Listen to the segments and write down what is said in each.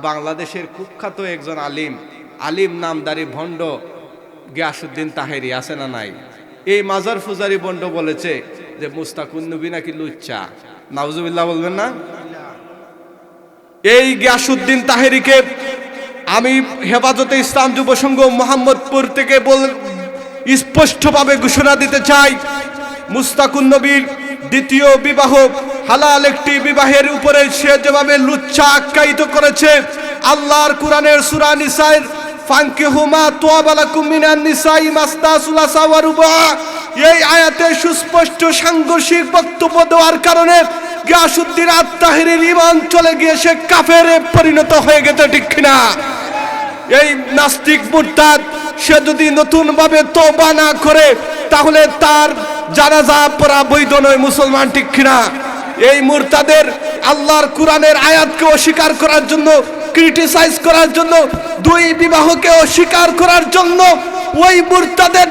বাংলাদেশের কুখ্যাত একজন আলিম নামদারি ভণ্ড গিয়াসউদ্দিন তাহেরি আছে না নাই? এই মাজার ফুজারি ভণ্ড বলেছে যে মুস্তাকুন নবী নাকি লুচ্চা। নাউজুবিল্লাহ বলবেন না? এই গিয়াসউদ্দিন তাহেরিকে আমি হেফাজতে ইসলাম যুব সংঘ মোহাম্মদপুর থেকে স্পষ্টভাবে ঘোষণা দিতে চাই, মুস্তাকুন নবীর দ্বিতীয় বিবাহ হালাল একটি বিবাহের উপরে সে যেভাবে লুচ্চা আখ্যায়িত করেছে, আল্লাহর কোরআনের সূরা নিসার ফানকিহু মা তাবা লাকুম মিনান নিসাই মাসনা সুলাসা ওয়া রুবা, এই আয়াতে সুস্পষ্ট সাংঘর্ষিক বক্তব্য দেওয়ার কারণে গিয়াসউদ্দিন আত-তাহেরির ঈমান চলে গিয়ে সে কাফেরে পরিণত হয়ে গেছে, ঠিক কিনা? এই নাস্তিক মুরতাদ সে যদি নতুন ভাবে তওবা না করে তাহলে তার জানাজা পড়া বৈধ নয়, মুসলমান, ঠিক কিনা? এই মুরতাদের আল্লাহর কোরআনের আয়াতকে অস্বীকার করার জন্য, ক্রিটিসাইজ করার জন্য, দুই বিবাহকে অস্বীকার করার জন্য ওই মুরতাদের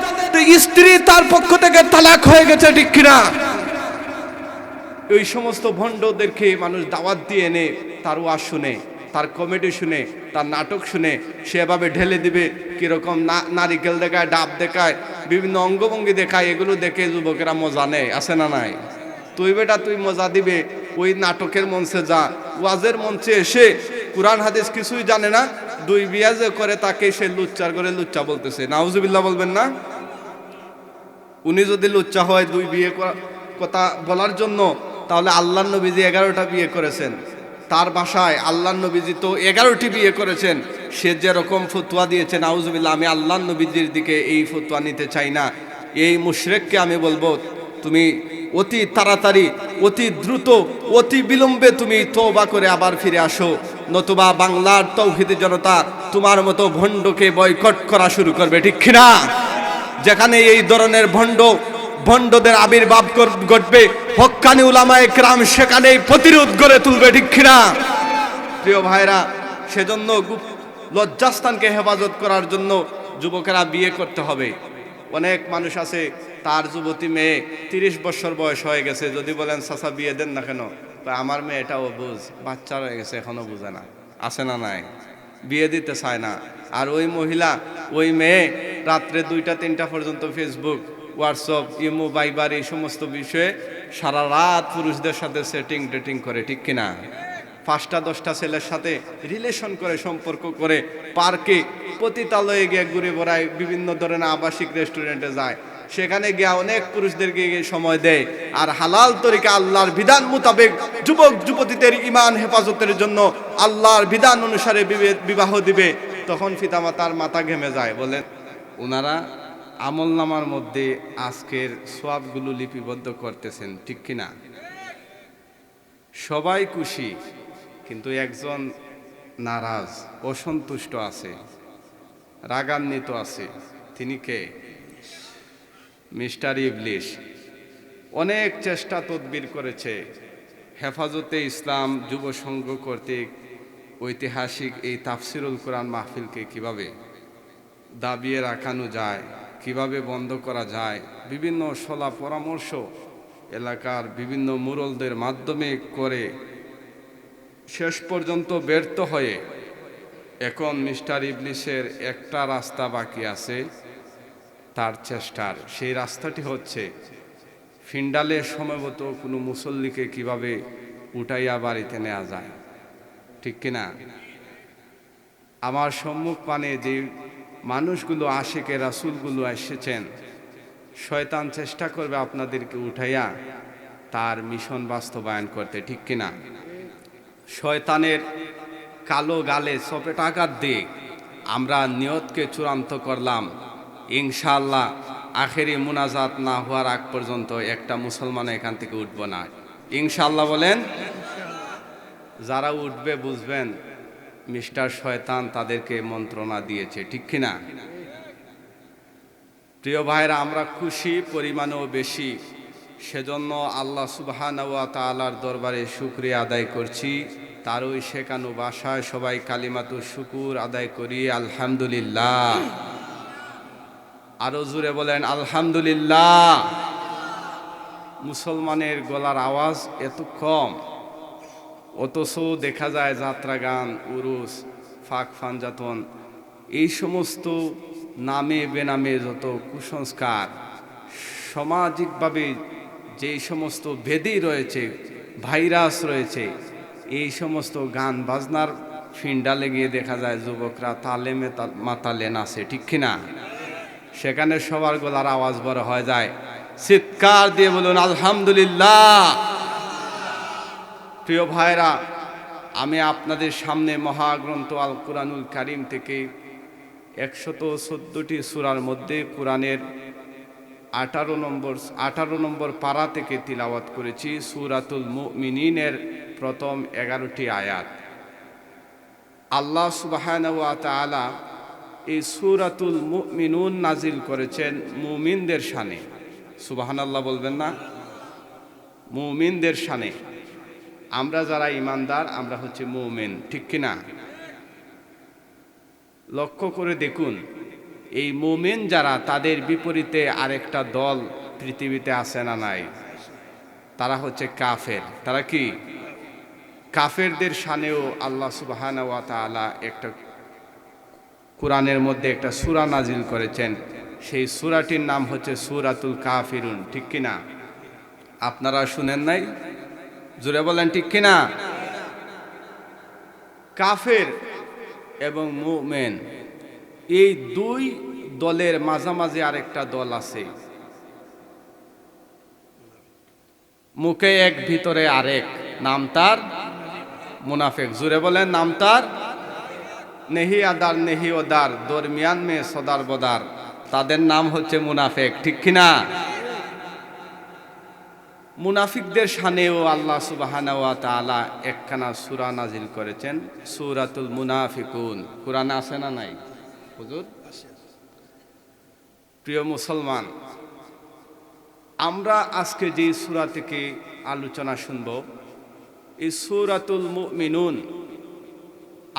স্ত্রী তার পক্ষ থেকে তালাক হয়ে গেছে, ঠিক কিনা? এই সমস্ত ভণ্ডদেরকে মানুষ দাওয়াত দিয়ে এনে তার ওয়াজ শুনে, তার কমেডি শুনে, তার নাটক শুনে সেভাবে ঢেলে দিবে। কিরকম নারিকেল দেখায়, ডাব দেখায়, বিভিন্ন অঙ্গভঙ্গি দেখায়, এগুলো দেখে যুবকেরা মজা নেয়, আছে না নাই? তুই বেটা তুই মজা দিবে, ওই নাটকের মঞ্চে যা, ওয়াজের মঞ্চে এসে কুরআন হাদিস কিছুই জানে না, দুই বিয়া যে করে তাকে সে লুচ্চার করে লুচ্চা বলতেছে। নাউজুবিল্লাহ বলবেন না? উনি যদি লুচ্চা হয় দুই বিয়ে কথা বলার জন্য, তাহলে আল্লাহর নবীজি 11টা বিয়ে করেছেন, তার ভাষায় আল্লাহর নবীজি তো 11টি বিয়ে করেছেন। সে যেরকম ফতোয়া দিয়েছেন, নাউজুবিল্লাহ, আমি আল্লাহর নবীজির দিকে এই ফতোয়া নিতে চাই না। এই মুশরিককে আমি বলবো, তুমি অতি তাড়াতাড়ি, অতি দ্রুত, অতি বিলম্বে তুমি তওবা করে আবার ফিরে আসো, নতুবা বাংলার তৌহিদি জনতা তোমার মতো ভণ্ডকে বয়কট করা শুরু করবে, ঠিক কিনা? যেখানে এই ধরনের ভণ্ডদের আবির্ভাব ঘটবে, হক্কানি উলামায়ে কেরাম সেখানেই প্রতিরোধ গড়ে তুলবে, ঠিক কিনা? প্রিয় ভাইরা, সেজন্য লজ্জাস্থানকে হেফাজত করার জন্য যুবকেরা বিয়ে করতে হবে। অনেক মানুষ আছে, তার যুবতী মেয়ে 30 বছর বয়স হয়ে গেছে, যদি বলেন চাচা বিয়ে দেন না কেন, আমার মেয়েটাও বুঝ, বাচ্চা হয়ে গেছে, এখনো বুঝে না, আছে না নাই? বিয়ে দিতে চায় না। আর ওই মহিলা, ওই মেয়ে রাত্রে 2টা-3টা পর্যন্ত ফেসবুক, হোয়াটসঅ্যাপ, ইমো, ভাইবার এই সমস্ত বিষয়ে সারা রাত পুরুষদের সাথে ডেটিং করে, ঠিক কিনা? 5টা-10টা ছেলের সাথে রিলেশন করে, সম্পর্ক করে, পার্কে, পতিতালয়ে গিয়ে ঘুরে বেড়ায়, বিভিন্ন ধরনের আবাসিক রেস্টুরেন্টে যায়, সেখানে গিয়ে অনেক পুরুষদেরকে সময় দেয়। আর হালাল তরিকা আল্লাহর বিধান মোতাবেক যুবক যুবতীদের ঈমান হেফাজতের জন্য আল্লাহর বিধান অনুসারে বিবাহ দিবে, তখন পিতামাতার মাথা ঘেমে যায়। বলেন, ওনারা আমলনামার মধ্যে আজকের সওয়াবগুলো লিপিবদ্ধ করতেছেন, ঠিক কিনা? সবাই খুশি, কিন্তু একজন নারাজ, অসন্তুষ্ট আছে, রাগান্বিত আছে। তিনি কে? মিস্টার ইবলিশ। অনেক চেষ্টা তদবির করেছে হেফাজতে ইসলাম যুব সংঘ কর্তৃক ঐতিহাসিক এই তাফসিরুল কোরআন মাহফিলকে কিভাবে দাবিয়ে রাখানো যায়, কিভাবে বন্ধ করা যায়, বিভিন্ন সলা পরামর্শ এলাকার বিভিন্ন মুরলদের মাধ্যমে করে শেষ পর্যন্ত ব্যর্থ হয়ে এখন মিস্টার ইবলিশের একটা রাস্তা বাকি আছে তার চেষ্টার। সেই রাস্তাটি হচ্ছে ফিন্ডালে সময়মতো কোনো মুসল্লিকে কিভাবে উঠাইয়া বাড়িতে নেওয়া যায়, ঠিক কিনা? আমার সম্মুখ পানে যে মানুষগুলো, আশিকে রাসূলগুলো এসেছেন, শয়তান চেষ্টা করবে আপনাদেরকে উঠাইয়া তার মিশন বাস্তবায়ন করতে, ঠিক কিনা? শয়তানের কালো গালে চপেটাঘাত দিয়ে আমরা নিয়তকে চূড়ান্ত করলাম, ইনশাআল্লাহ আখেরি মুনাজাত না হওয়ার আগ পর্যন্ত একটা মুসলমান এখান থেকে উঠব না, ইনশাআল্লাহ। বলেন, যারা উঠবে বুঝবেন মিস্টার শয়তান তাদেরকে মন্ত্রণা দিয়েছে, ঠিক কিনা? প্রিয় ভাইরা, আমরা খুশি, পরিমাণেও বেশি, সেজন্য আল্লাহ সুবহানাহু ওয়া তাআলার দরবারে শুকরিয়া আদায় করছি। তার ওই শেখানো ভাষায় সবাই কালিমাতুশ শুকুর আদায় করি, আলহামদুলিল্লাহ। আরো জোরে বলেন আলহামদুলিল্লাহ। মুসলমানের গলার আওয়াজ এত কম, অথচ দেখা যায় যাত্রা গান, উরুস, ফাঁক ফানজাতন, এই সমস্ত নামে বেনামে যত কুসংস্কার, সামাজিকভাবে যেই সমস্ত ব্যাধি রয়েছে, ভাইরাস রয়েছে, এই সমস্ত গান বাজনার ফিন্ডালে গিয়ে দেখা যায় যুবকরা তালে মাতালে নাচে, ঠিক কিনা? সেখানে সবার গলার আওয়াজ বড় হয়ে যায়, চিৎকার দিয়ে বলুন আলহামদুলিল্লাহ। প্রিয় ভাইরা, আমি আপনাদের সামনে মহাগ্রন্থ আল কুরআনুল কারীম থেকে 114টি সূরার মধ্যে কোরআনের 18 নম্বর পারা থেকে তিলাওয়াত করেছি সূরাতুল মুমিনিনের প্রথম 11টি আয়াত। আল্লাহ সুবহানাহু ওয়া তাআলা এই সূরাতুল মুমিনুন নাজিল করেছেন মুমিনদের শানে। সুবহানাল্লাহ বলবেন না? মুমিনদের শানে। আমরা যারা ঈমানদার, আমরা হচ্ছে মুমিন, ঠিক কিনা? লক্ষ্য করে দেখুন, এই মুমিন যারা, তাদের বিপরীতে আরেকটা দল পৃথিবীতে আছে না নাই? তারা হচ্ছে কাফের। তারা কি? কাফেরদের শানেও আল্লাহ সুবহানাহু ওয়া তাআলা একটা কোরআনের মধ্যে একটা সূরা নাজিল করেছেন। সেই সূরাটির নাম হচ্ছে সূরাতুল কাফিরুন, ঠিক কিনা? আপনারা শুনেন নাই? জোরে বলেন ঠিক কিনা? কাফের এবং মুমিন, এই দুই দলের মাঝামাঝি আরেকটা দল আছে, মুখে এক ভিতরে আরেক, নাম তার মুনাফিক। জোরে বলেন, নাম তার নেহি আদার নেহি ওদার, দরমিয়ান মে সদার বদার, তাদের নাম হচ্ছে মুনাফিক, ঠিক কিনা? মুনাফিকদের শানেও আল্লাহ সুবহানাহু ওয়া তাআলা একখানা সূরা নাজিল করেছেন, সূরাতুল মুনাফিকুন। কোরআনে আছে না নাই হুজুর? প্রিয় মুসলমান, আমরা আজকে যে সূরা থেকে আলোচনা শুনব, এই সূরাতুল মুমিনুন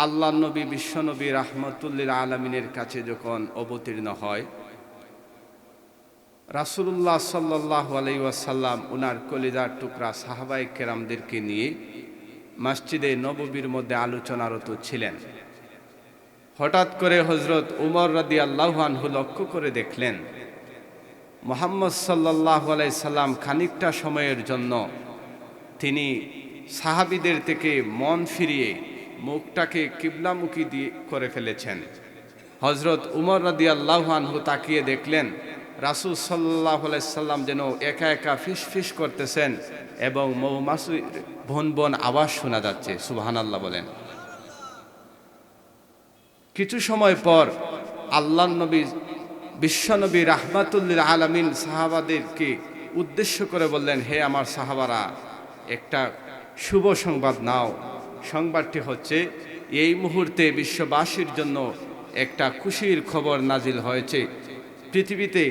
আল্লাহ নবী বিশ্বনবী রাহমাতুল্লিল আলামিনের কাছে যখন অবতীর্ণ হয়, রাসূলুল্লাহ সাল্লাল্লাহু আলাইহি ওয়াসাল্লাম ওনার কলিজার টুকরা সাহাবায়ে কেরামদেরকে নিয়ে মসজিদে নববীর মধ্যে আলোচনারত ছিলেন। হঠাৎ করে হযরত উমর রাদিয়াল্লাহু আনহু লক্ষ্য করে দেখলেন মুহাম্মদ সাল্লাল্লাহু আলাইহি সাল্লাম খানিকটা সময়ের জন্য তিনি সাহাবীদের থেকে মন ফিরিয়ে মুখটাকে কিবলামুখী দিয়ে করে ফেলেছেন। হযরত উমর রাদিয়াল্লাহু আনহু তাকিয়ে দেখলেন রাসূল সাল্লাল্লাহু আলাইহি সাল্লাম যেন একা একা ফিসফিস করতেছেন এবং মৌমাছির ভন ভন আওয়াজ শোনা যাচ্ছে। সুবহানাল্লাহ বলেন। কিছু সময় পর আল্লাহর নবী বিশ্বনবী রাহমাতুল্লিল আলামিন সাহাবাদেরকে উদ্দেশ্য করে বললেন, হে আমার সাহাবারা, একটা শুভ সংবাদ নাও। সংবাদটি হচ্ছে, এই মুহূর্তে বিশ্ববাসীর জন্য একটা খুশির খবর নাজিল হয়েছে। পৃথিবীতে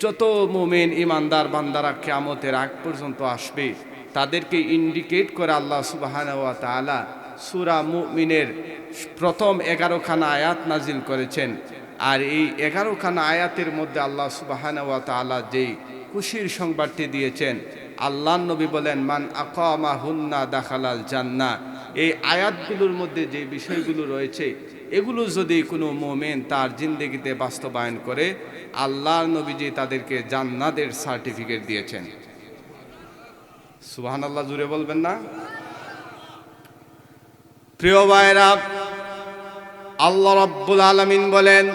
যত মুমিন ইমানদার বান্দারা কিয়ামতের আগ পর্যন্ত আসবে, তাদেরকে ইন্ডিকেট করে আল্লাহ সুবহানাহু ওয়া তাআলা সূরা মুমিনের প্রথম 11খানা আয়াত নাজিল করেছেন। আর এই 11খানা আয়াতের মধ্যে আল্লাহ সুবহানাহু ওয়া তাআলা যেই খুশির সংবাদটি দিয়েছেন, আল্লাহর নবী বলেন, মান আকামা হুন্না দাখালাল জান্নাহ। এই আয়াতগুলোর মধ্যে যে বিষয়গুলো রয়েছে, এগুলো যদি কোনো মুমিন তার জিন্দেগিতে বাস্তবায়ন করে, আল্লাহর নবীজি তাদেরকে জান্নাতের সার্টিফিকেট দিয়েছেন। সুবহানাল্লাহ জুড়ে বলবেন না? প্রিয় ভাইরা, আল্লাহ রাব্বুল আলামিন বলেন,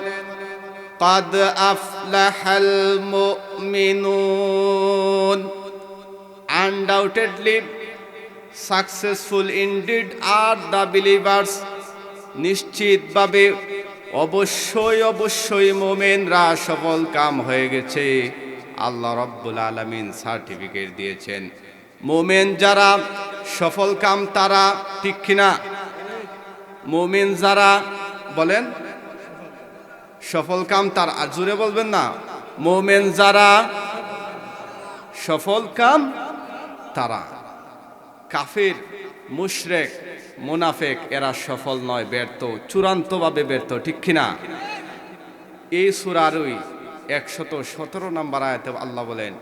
قد أفلح المؤمنون, undoubtedly successful indeed are the believers, নিশ্চিতভাবে অবশ্যই অবশ্যই মুমিনরা সফল কাম হয়ে গেছে। আল্লাহ রাব্বুল আলামিন সার্টিফিকেট দিয়েছেন। মুমিন যারা সফল কাম তারা, ঠিক কিনা? মুমিন যারা, বলেন সফল কাম তারা, জোরে বলবেন না? মুমিন যারা সফল কাম তারা। কাফির, মুশরিক, মুনাফিক এরা সফল নয়, ব্যর্থ, চূড়ান্তভাবে ব্যর্থ, ঠিক কিনা? এই সূরারই 117 নম্বর আয়াতে আল্লাহ বলেন,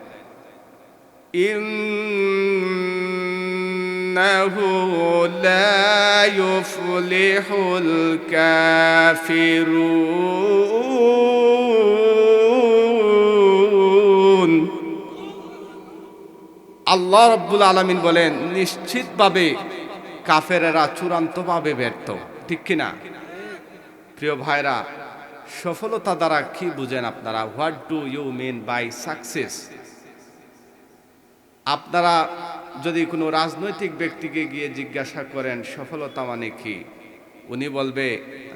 لا يفلح الكافرون আল্লাহ রাব্বুল আলামিন বলেন নিশ্চিতভাবে কাফেরেরা চূড়ান্তভাবে ব্যর্থ, ঠিক কিনা? প্রিয় ভাইরা, সফলতা দ্বারা কি বুঝেন আপনারা? What do you mean by success? আপনারা যদি কোনো রাজনৈতিক ব্যক্তিকে গিয়ে জিজ্ঞাসা করেন সফলতা মানে কি, উনি বলবে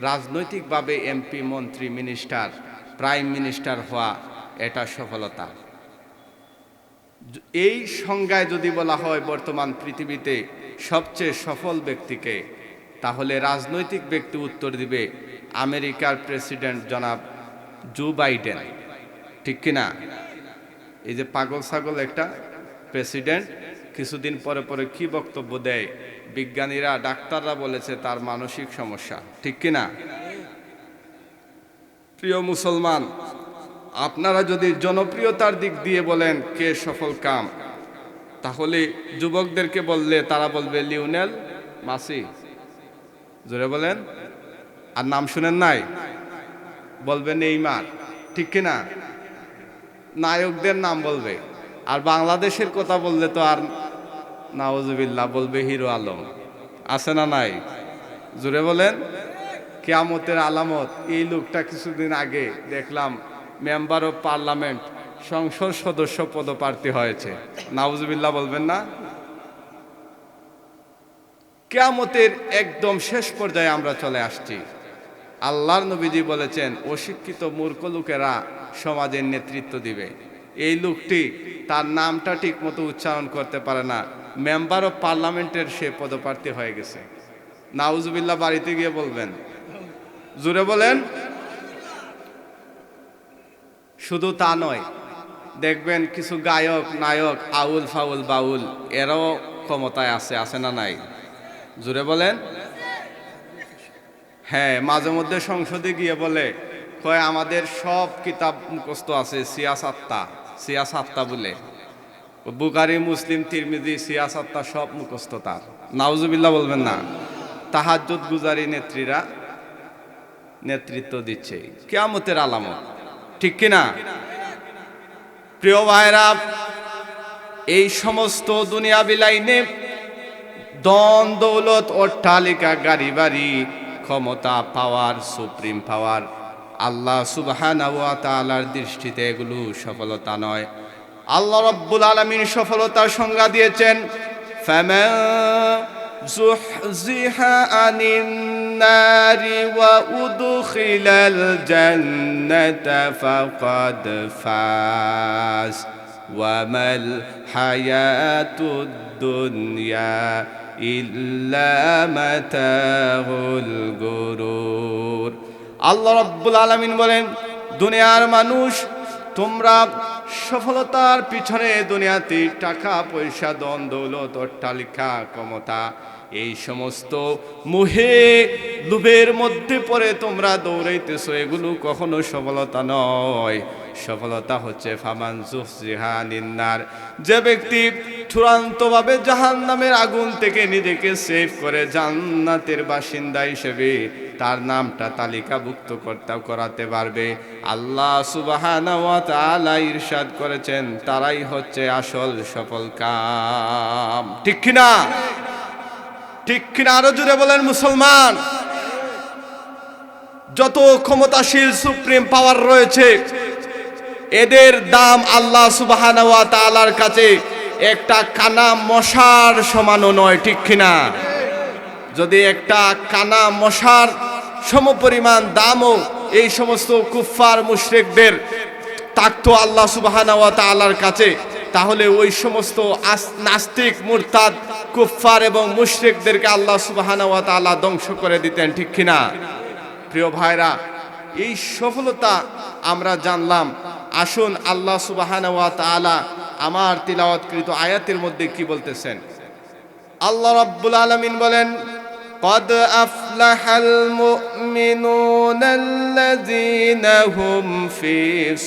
রাজনৈতিকভাবে এমপি, মন্ত্রী, মিনিস্টার, প্রাইম মিনিস্টার হওয়া এটা সফলতা। এই সংজ্ঞায় যদি বলা হয় বর্তমান পৃথিবীতে সবচেয়ে সফল ব্যক্তিকে, তাহলে রাজনৈতিক ব্যক্তি উত্তর দিবে আমেরিকার প্রেসিডেন্ট জনাব জো বাইডেন, ঠিক কিনা? এই যে পাগল ছাগল একটা প্রেসিডেন্ট, কিছুদিন পরে পরে কি বক্তব্য দেয়, বিজ্ঞানীরা, ডাক্তাররা বলেছে তার মানসিক সমস্যা, ঠিক কিনা? প্রিয় মুসলমান, আপনারা যদি জনপ্রিয়তার দিক দিয়ে বলেন কে সফল কাম, তাহলে যুবকদেরকে বললে তারা বলবে লিওনেল মেসি। জোরে বলেন। আর নাম শুনেন নাই? বলবে নেইমার, ঠিক কিনা? নায়কদের নাম বলবে। আর বাংলাদেশের কথা বললে তো আর নাউজুবিল্লাহ বলবে হিরো আলম। আছে না নাই? জোরে বলেন। কিয়ামতের আলামত। এই লোকটা কিছুদিন আগে দেখলাম মেম্বার অফ পার্লামেন্ট, সংসদ সদস্য পদপ্রার্থী হয়েছে। নাউজুবিল্লাহ বলবেন না? কিয়ামতের একদম শেষ পর্যায়ে আমরা চলে আসছি। আল্লাহর নবীজি বলেছেন অশিক্ষিত মূর্খ লোকেরা সমাজের নেতৃত্ব দিবে। এই লোকটি তার নামটা ঠিক মতো উচ্চারণ করতে পারে না, মেম্বার অফ পার্লামেন্টের সে পদপ্রার্থী হয়ে গেছে। নাউজুবিল্লাহ বাড়িতে গিয়ে বলবেন। জোরে বলেন। শুধু তা নয়, দেখবেন কিছু গায়ক, নায়ক, আউল ফাউল বাউল, এরাও ক্ষমতায় আছে না নাই? জোরে বলেন। হ্যাঁ, মাঝে মধ্যে সংসদে গিয়ে বলে কয় আমাদের সব কিতাব মুখস্থ আছে, সিয়াসাত্তা বলে, বুখারী, মুসলিম, তিরমিজি, সিয়াসাত্তা সব মুখস্থ তার। নাউজুবিল্লাহ বলবেন না? তাহাজ্জুদ গুজারি নেত্রীরা নেতৃত্ব দিচ্ছে। কিয়ামতের আলামত, ঠিক কিনা? প্রিয় ভাইরা, এই সমস্ত দুনিয়াবি লাইনে ধন দৌলত, অট্টালিকা, গাড়ি বাড়ি, ক্ষমতা, পাওয়ার, সুপ্রিম পাওয়ার, আল্লাহ সুবহানাহু ওয়া তাআলার দৃষ্টিতে এগুলো সফলতা নয়। আল্লাহ রাব্বুল আলামিন সফলতার সংজ্ঞা দিয়েছেন ফামান যুহজিহা আনিন নারি ওয়া উদখিলাল জান্নাতা ফাকাদ ফাজ ওয়া মাল হায়াতুদ দুনিয়া ইল্লা মাতাউল গুরুর। আল্লাহ রাব্বুল আলামিন বলেন, দুনিয়ার মানুষ, তোমরা সফলতার পিছনে দুনিয়াতে টাকা পয়সা, ধন দৌলত, অট্টালিকা, ক্ষমতা, এই সমস্ত মোহে লোভের মধ্যে পড়ে তোমরা দৌড়াইতেছো, এগুলো কখনো সফলতা নয়। সফলতা হচ্ছে ফামান যুহজিহা আনিন নার, যে ব্যক্তি চূড়ান্তভাবে জাহান্নামের আগুন থেকে নিজেকে সেভ করে জান্নাতের বাসিন্দা হিসেবে তার নামটা তালিকাভুক্ত করাতে পারবে। আল্লাহ সুবহানাহু ওয়া তাআলা ইরশাদ করেছেন তারাই হচ্ছে আসল সফল কাম, ঠিক কিনা? ঠিক কিনা? আরো জোরে বলেন মুসলমান। যত ক্ষমতাশীল সুপ্রিম পাওয়ার রয়েছে, এদের দাম আল্লাহ সুবহানাহু ওয়া তাআলার কাছে একটা কানা মশার সমানও নয়, ঠিক কিনা? যদি একটা কানা মশার সমপরিমাণ দামও এই সমস্ত কুফফার মুশরিকদের থাকতো আল্লাহ সুবহানাহু ওয়া তাআলার কাছে, তাহলে ওই সমস্ত নাস্তিক, মুরতাদ, কুফফার এবং মুশরিকদেরকে আল্লাহ সুবহানাহু ওয়া তাআলা ধ্বংস করে দিতেন, ঠিক কিনা? প্রিয় ভাইরা, এই সফলতা আমরা জানলাম। আসুন আল্লাহ সুবহানাহু ওয়া তাআলা আমার তিলাওয়াতকৃত আয়াতের মধ্যে কি বলতেছেন। আল্লাহ রাব্বুল আলামিন বলেন, قد أفلح المؤمنون الذين هم في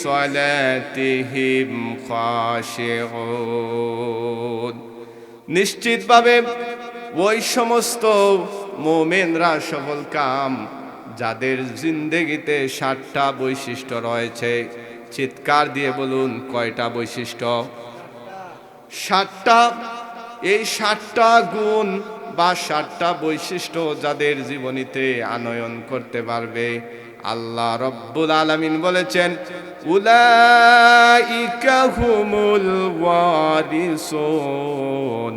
صلاتهم خاشعون নিশ্চিতভাবে ওই সমস্ত মুমিনরা সফল কাম যাদের জিন্দেগিতে 7টা বৈশিষ্ট্য রয়েছে। চিৎকার দিয়ে বলুন, কয়টা বৈশিষ্ট্য? 7টা। এই 7টা গুণ বা 7টা বৈশিষ্ট্য যাদের জীবনীতে আনয়ন করতে পারবে, আল্লাহ রব্বুল আলামিন বলেছেন, উলাইকা হুমুল ওয়ারিসুন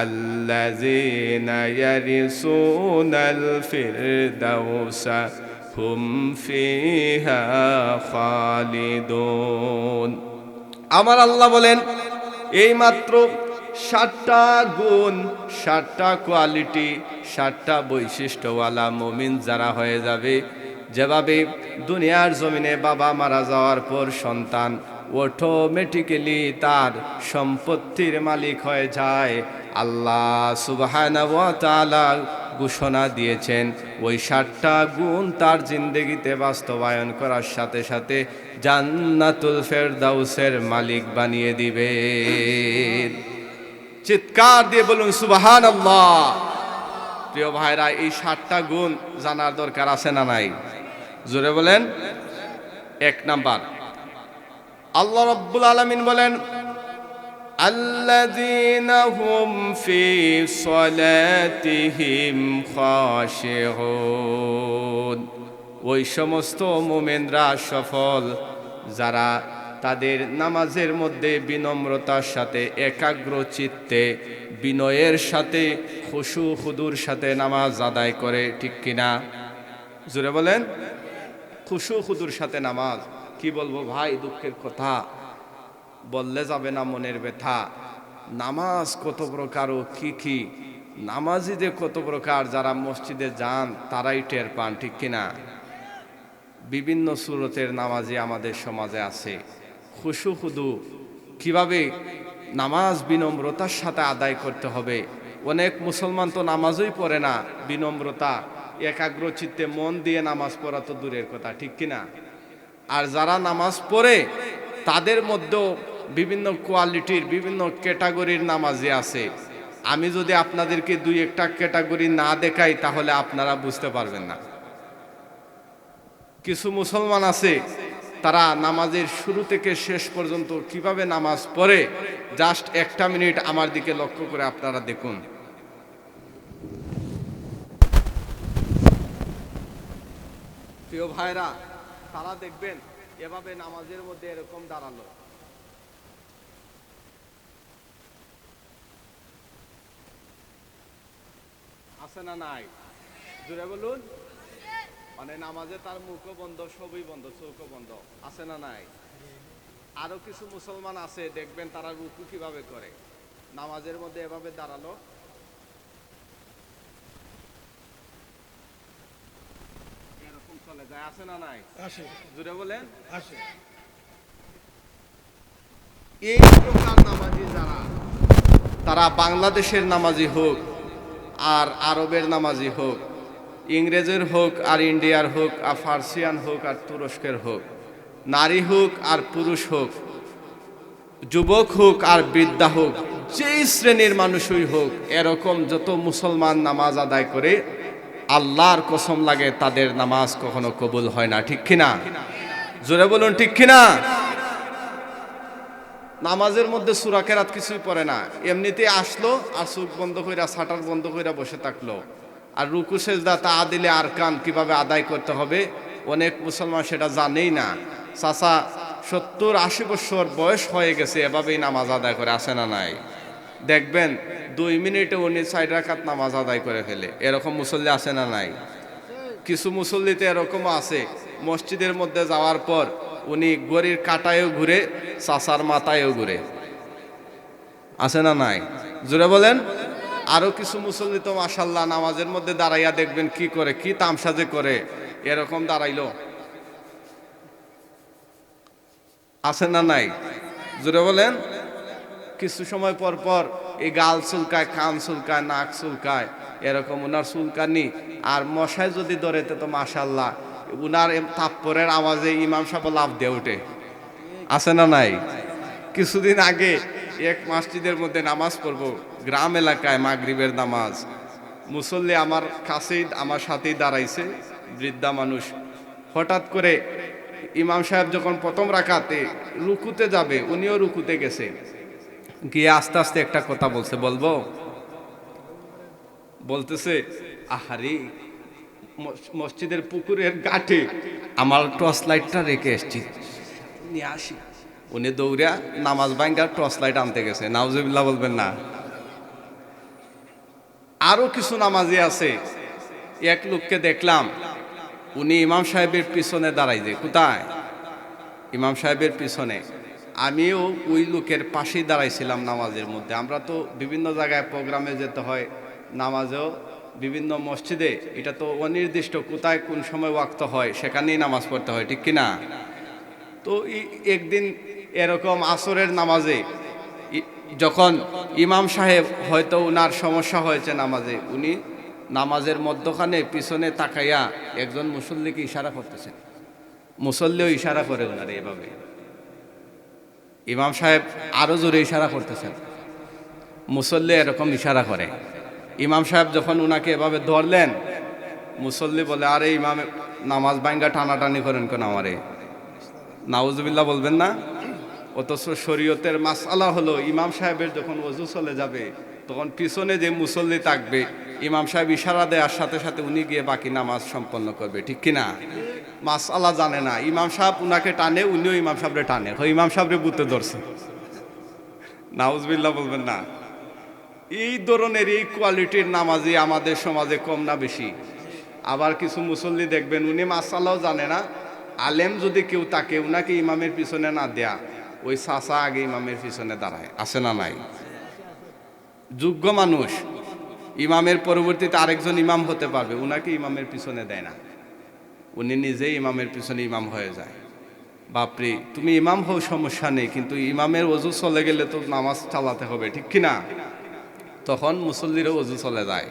আল্লাযীনা ইয়ারিসুনাল ফিরদাউসা হুম ফিহা খালিদুন। আমার আল্লাহ বলেন, এই মাত্র 7টা গুণ, 7টা কোয়ালিটি, 7টা বৈশিষ্ট্যওয়ালা মুমিন যারা হয়ে যাবে, যেভাবে দুনিয়ার জমিনে বাবা মারা যাওয়ার পর সন্তান অটোমেটিক্যালি তার সম্পত্তির মালিক হয়ে যায়, আল্লাহ সুবহানাহু ওয়া তাআলা ঘোষণা দিয়েছেন ওই 7টা গুণ তার জিন্দেগিতে বাস্তবায়ন করার সাথে সাথে জান্নাতুল ফেরদাউসের মালিক বানিয়ে দিবে। চিৎকার দিয়ে বলুন সুবহানাল্লাহ। প্রিয় ভাইরা, এই 7টা গুণ জানার দরকার আছে না নাই? জোরে বলেন। 1 নাম্বার, আল্লাহ রাব্বুল আলামিন বলেন, আল্লাযীনা হুম ফি সলাতিহিম খাশিউন। ওই সমস্ত মুমিনরা সফল যারা তাদের নামাজের মধ্যে বিনম্রতার সাথে, একাগ্র চিত্তে, বিনয়ের সাথে, খুশু খুদুর সাথে নামাজ আদায় করে। ঠিক কিনা? জোরে বলেন। খুশু খুদুর সাথে নামাজ। কি বলবো ভাই, দুঃখের কথা বললে যাবে না, মনের ব্যথা। নামাজ কত প্রকার ও কি কি, নামাজি যে কত প্রকার, যারা মসজিদে যান তারাই টের পান। ঠিক কিনা? বিভিন্ন সুরতের নামাজি আমাদের সমাজে আছে। খুশু খুদু কিভাবে নামাজ বিনম্রতার সাথে আদায় করতে হবে। অনেক মুসলমান তো নামাজই পড়ে না, বিনম্রতা একাগ্র চিত্তে মন দিয়ে নামাজ পড়া তো দূরের কথা। ঠিক কিনা? আর যারা নামাজ পড়ে তাদের মধ্যেও বিভিন্ন কোয়ালিটির, বিভিন্ন ক্যাটাগরির নামাজি আছে। আমি যদি আপনাদেরকে 2-1টা ক্যাটাগরি না দেখাই তাহলে আপনারা বুঝতে পারবেন না। কিছু মুসলমান আছে, তারা নামাজের শুরু থেকে শেষ পর্যন্ত কিভাবে নামাজ পড়ে, জাস্ট 1টা মিনিট আমার দিকে লক্ষ্য করে আপনারা দেখুন। প্রিয় ভাইরা, তারা দেখবেন এভাবে নামাজের মধ্যে এরকম দাঁড়ালো, আছে না নাই? জোরে বলুন। মানে নামাজে তার মুখও বন্ধ, সবই বন্ধ, চোখও বন্ধ, আছে না নাই? আরো কিছু মুসলমান আছে, দেখবেন তারা রুকু কিভাবে করে, নামাজের মধ্যে এভাবে দাঁড়ালো, এরকম চলে যায়, আছে না নাই? আসে। জোরে বলেন। আসে। এই প্রকার নামাজি যারা, তারা বাংলাদেশের নামাজি হোক আর আরবের নামাজি হোক, ইংরেজের হোক আর ইন্ডিয়ার হোক, আর ফার্সিয়ান হোক আর তুরস্কের হোক, নারী হোক আর পুরুষ হোক, যুবক হোক আর বৃদ্ধা হোক, যেই শ্রেণীর মানুষই হোক, এরকম যত মুসলমান নামাজ আদায় করে, আল্লাহর কসম লাগে তাদের নামাজ কখনো কবুল হয় না। ঠিক কিনা? জোরে বলুন, ঠিক কিনা? নামাজের মধ্যে সূরা কেরাত কিছুই পড়ে না, এমনিতে আসলো আর চোখ বন্ধ কইরা, শাটার বন্ধ কইরা বসে থাকলো। আর রুকু সেজদা তাআদিলে আরকান কিভাবে আদায় করতে হবে অনেক মুসলমান সেটা জানেই না। চাচা 70-80 বছর বয়স হয়ে গেছে, এভাবেই নামাজ আদায় করে, আছে না নাই? দেখবেন 2 মিনিটে উনি 4 রাকাত নামাজ আদায় করে ফেলে, এরকম মুসল্লি আছে না নাই? কিছু মুসল্লিতে এরকমও আছে, মসজিদের মধ্যে যাওয়ার পর উনি গড়ির কাটায়ও ঘুরে, চাচার মাথায়ও ঘুরে, আছে না নাই? জোরে বলেন। আরো কিছু মুসল্লি তো মাশাআল্লাহ নামাজের মধ্যে দাঁড়াইয়া দেখবেন কি করে, কি তামসাজে করে, এরকম দাঁড়াইলো, আছে না নাই? জোরে বলেন। কিছু সময় পর পর এই গাল চুলকায়, কান চুলকায়, নাক চুলকায়, এরকম উনার চুলকানি। আর মশায় যদি ধরে তো মাশাআল্লাহ উনার তাপ্পরের আওয়াজে ইমাম সাহেব লাফ দিয়ে ওঠে, আছে না নাই? কিছুদিন আগে এক মসজিদের মধ্যে নামাজ পড়বো, গ্রাম এলাকায় মাগরিবের নামাজ। মুসল্লি আমার কাছেই, আমার সাথেই দাঁড়াইছে, বৃদ্ধা মানুষ। হঠাৎ করে ইমাম সাহেব যখন প্রথম রাকাতে রুকুতে যাবে, উনিও রুকুতে গেছে, গিয়ে আস্তে আস্তে একটা কথা বলছে, বলবো? বলতেছে, আহারে মসজিদের পুকুরের ঘাটে আমার টর্চ লাইটটা রেখে এসছি, নিয়ে আসি। উনি দৌড়া নামাজ ভাঙ্গা টর্চ লাইট আনতে গেছে। নাউজুবিল্লাহ বলবেন না? আরো কিছু নামাজি আছে, এক লোককে দেখলাম, উনি ইমাম সাহেবের পিছনে দাঁড়াইছে। কোথায়? ইমাম সাহেবের পিছনে। আমিও ওই লোকের পাশেই দাঁড়াইছিলাম নামাজের মধ্যে। আমরা তো বিভিন্ন জায়গায় প্রোগ্রামে যেতে হয়, নামাজেও বিভিন্ন মসজিদে, এটা তো অনির্দিষ্ট কোথায় কোন সময় ওয়াক্ত হয় সেখানেই নামাজ পড়তে হয়, ঠিক কিনা? তো একদিন এরকম আসরের নামাজে যখন ইমাম সাহেব, হয়তো উনার সমস্যা হয়েছে নামাজে, উনি নামাজের মধ্যখানে পিছনে তাকাইয়া একজন মুসল্লিকে ইশারা করতেছেন। মুসল্লিও ইশারা করে উনারে এভাবে। ইমাম সাহেব আরো জোরে ইশারা করতেছেন, মুসল্লি এরকম ইশারা করে। ইমাম সাহেব যখন উনাকে এভাবে ধরলেন, মুসল্লি বলে, আরে ইমাম নামাজ ভাঙ্গা টানাটানি করেন কেন আমারে? নাউজুবিল্লাহ বলবেন না? অথচ শরীয়তের মাসআলা হলো, ইমাম সাহেবের যখন ওযু চলে যাবে তখন পিছনে যে মুসল্লি থাকবে, ইমাম সাহেব ইশারা দেওয়ার সাথে সাথে উনি গিয়ে বাকি নামাজ সম্পন্ন করবে, ঠিক কিনা? মাসআলা জানে না, ইমাম সাহেব উনাকে টানে, উনিও ইমাম সাহেবরে টানে, ইমাম সাহেবরে বুতে ধরছে। নাউজুবিল্লাহ বলবেন না? এই ধরনের এই কোয়ালিটির নামাজি আমাদের সমাজে কম না বেশি? আবার কিছু মুসল্লি দেখবেন, উনি মাসআলাও জানে না, আলেম যদি কেউ তাকে, উনাকে ইমামের পিছনে না দেয়া, ওই চাচা আগে ইমামের পিছনে দাঁড়ায়। আছে না নাই? যোগ্য মানুষ ইমামের পরবর্তীতে আরেকজন ইমাম হতে পারবে, উনাকে ইমামের পিছনে দেয় না, উনি নিজেই ইমামের পিছনে ইমাম হয়ে যায়। বাপরে, তুমি ইমাম হও সমস্যা নেই, কিন্তু ইমামের ওযু চলে গেলে তো নামাজ চালাতে হবে, ঠিক কিনা? তখন মুসল্লিরও ওযু চলে যায়,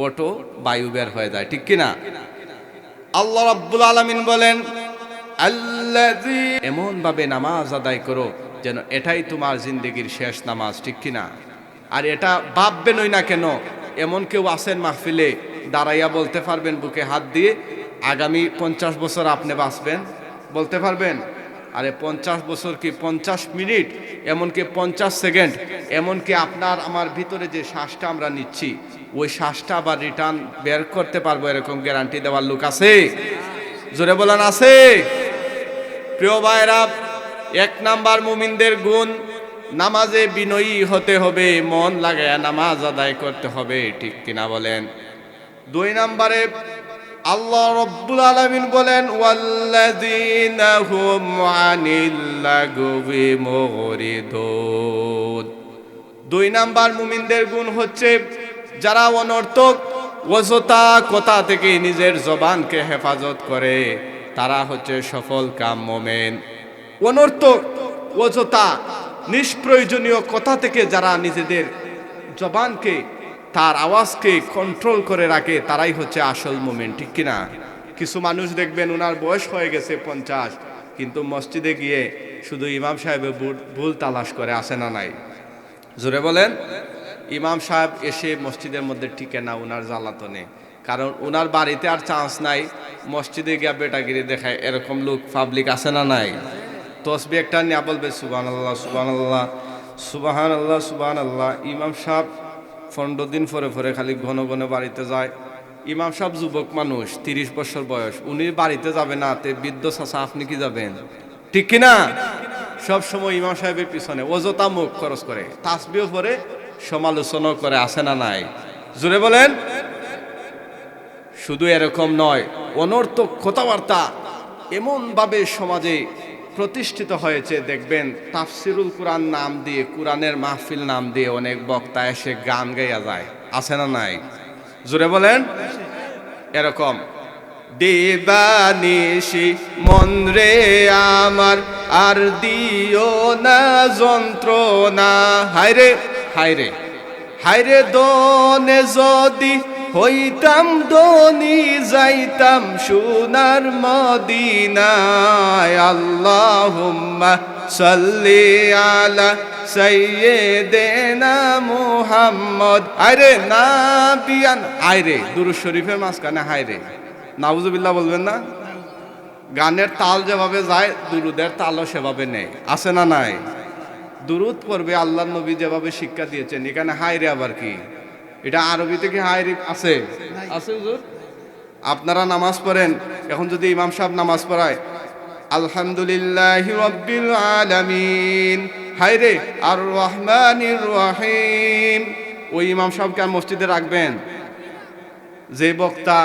ওটো বায়ু বের হয়ে যায়, ঠিক কিনা? আল্লাহ রাব্বুল আলামিন বলেন, আল্লাযী, এমন ভাবে নামাজ আদায় করো যেন এটাই তোমার জিন্দেগির শেষ নামাজ, ঠিক কিনা? আর এটা ভাববেনই না কেন, এমন কেউ আছেন মাহফিলে, দাঁড়াইয়া বলতে পারবেন বুকে হাত দিয়ে, আগামী 50 বছর আপনি বাঁচবেন? বলতে পারবেন? আরে 50 বছর কি 50 মিনিট, এমনকি 50 সেকেন্ড, এমনকি আপনার আমার ভিতরে যে শ্বাসটা আমরা নিচ্ছি, ওই শ্বাসটা আবার রিটার্ন বের করতে পারবো, এরকম গ্যারান্টি দেওয়ার লোক আছে? জোরে বলেন, আছে? প্রিয় ভাইরা, 1 নাম্বার মুমিনদের গুণ, নামাজে বিনয়ী হতে হবে, মন লাগায়া নামাজ আদায় করতে হবে, ঠিক কিনা বলেন? 2 নাম্বারে আল্লাহ রাব্বুল আলামিন বলেন, ওয়াল্লাযীনা হুম আনিল লাগবি মুরিদুন। 2 নাম্বার মুমিনদের গুণ হচ্ছে, যারা অনর্থক অযথা কথা থেকে নিজের জবানকে হেফাজত করে, তারা হচ্ছে সফল কাম মুমিন। অনর্থক অযথা নিষ্প্রয়োজনীয় কথা থেকে যারা নিজেদের জবানকে, তার আওয়াজকে কন্ট্রোল করে রাখে, তারাই হচ্ছে আসল মুমিন, ঠিক কিনা? কিছু মানুষ দেখবেন, ওনার বয়স হয়ে গেছে 50, কিন্তু মসজিদে গিয়ে শুধু ইমাম সাহেবের ভুল তালাশ করে, আসে না নাই? জোরে বলেন। ইমাম সাহেব এসে মসজিদের মধ্যে টিকে না ওনার জ্বালাতনে, কারণ ওনার বাড়িতে আর চান্স নাই, মসজিদে গিয়া বেটাগিরি দেখায়, এরকম লোক পাবলিক আছে না নাই? তসবিহ একটা নিয়ে বলবে সুবহানাল্লাহ সুবহানাল্লাহ সুবহানাল্লাহ সুবহানাল্লাহ। ইমাম সাহেব 15 দিন পরে পরে খালি ঘন ঘন বাড়িতে যায়। ইমাম সাহেব যুবক মানুষ, 30 বছর বয়স, উনি বাড়িতে যাবে না, তে বৃদ্ধ চাচা আপনি কি যাবেন? ঠিক কিনা? সব সময় ইমাম সাহেবের পিছনে অযথা মুখ খরচ করে, তাসবিহ পরে সমালোচনা করে, আসে না নাই? জোরে বলেন। শুধু এরকম নয়, অনর্থক কথাবার্তা এমন ভাবে সমাজে প্রতিষ্ঠিত হয়েছে, দেখবেন তাফসিরুল কুরআন নাম দিয়ে, কুরআনের মাহফিল নাম দিয়ে অনেক বক্তা এসে গান গাইয়া যায়, আছে না নাই? জোরে বলেন। এরকম দেবানিশি মন রে আমার, আর দিও না যন্ত্রণা, হায়রে হায়রে হায়রে, দনে যদি হইতাম দনি, যাইতাম সোনার মদিনায়। আল্লাহুম্মা সাল্লি আলা সাইয়্যিদিনা মুহাম্মদ। আরে নাবিয়ান, আইরে দুরূদ শরীফের মাঝখানে হায়রে নাউজুবিল্লাহ বলবেন না? গানের তাল যেভাবে যায় দুরুদের তালও সেভাবে নেই, আছে না নাই? দুরুদ পড়বে আল্লাহর নবী যেভাবে শিক্ষা দিয়েছেন, এখানে হায়রে আবার কি? এটা আরবিতে কি হায়রে আছে? আছে হুজুর? আপনারা নামাজ পড়েন, এখন যদি ইমাম সাহেব নামাজ পড়ায় আলহামদুলিল্লাহি রাব্বিল আলামিন হায়রে আর রহমানির রহিম, ওই ইমাম সাহেবকে আর মসজিদে রাখবেন? যে বক্তা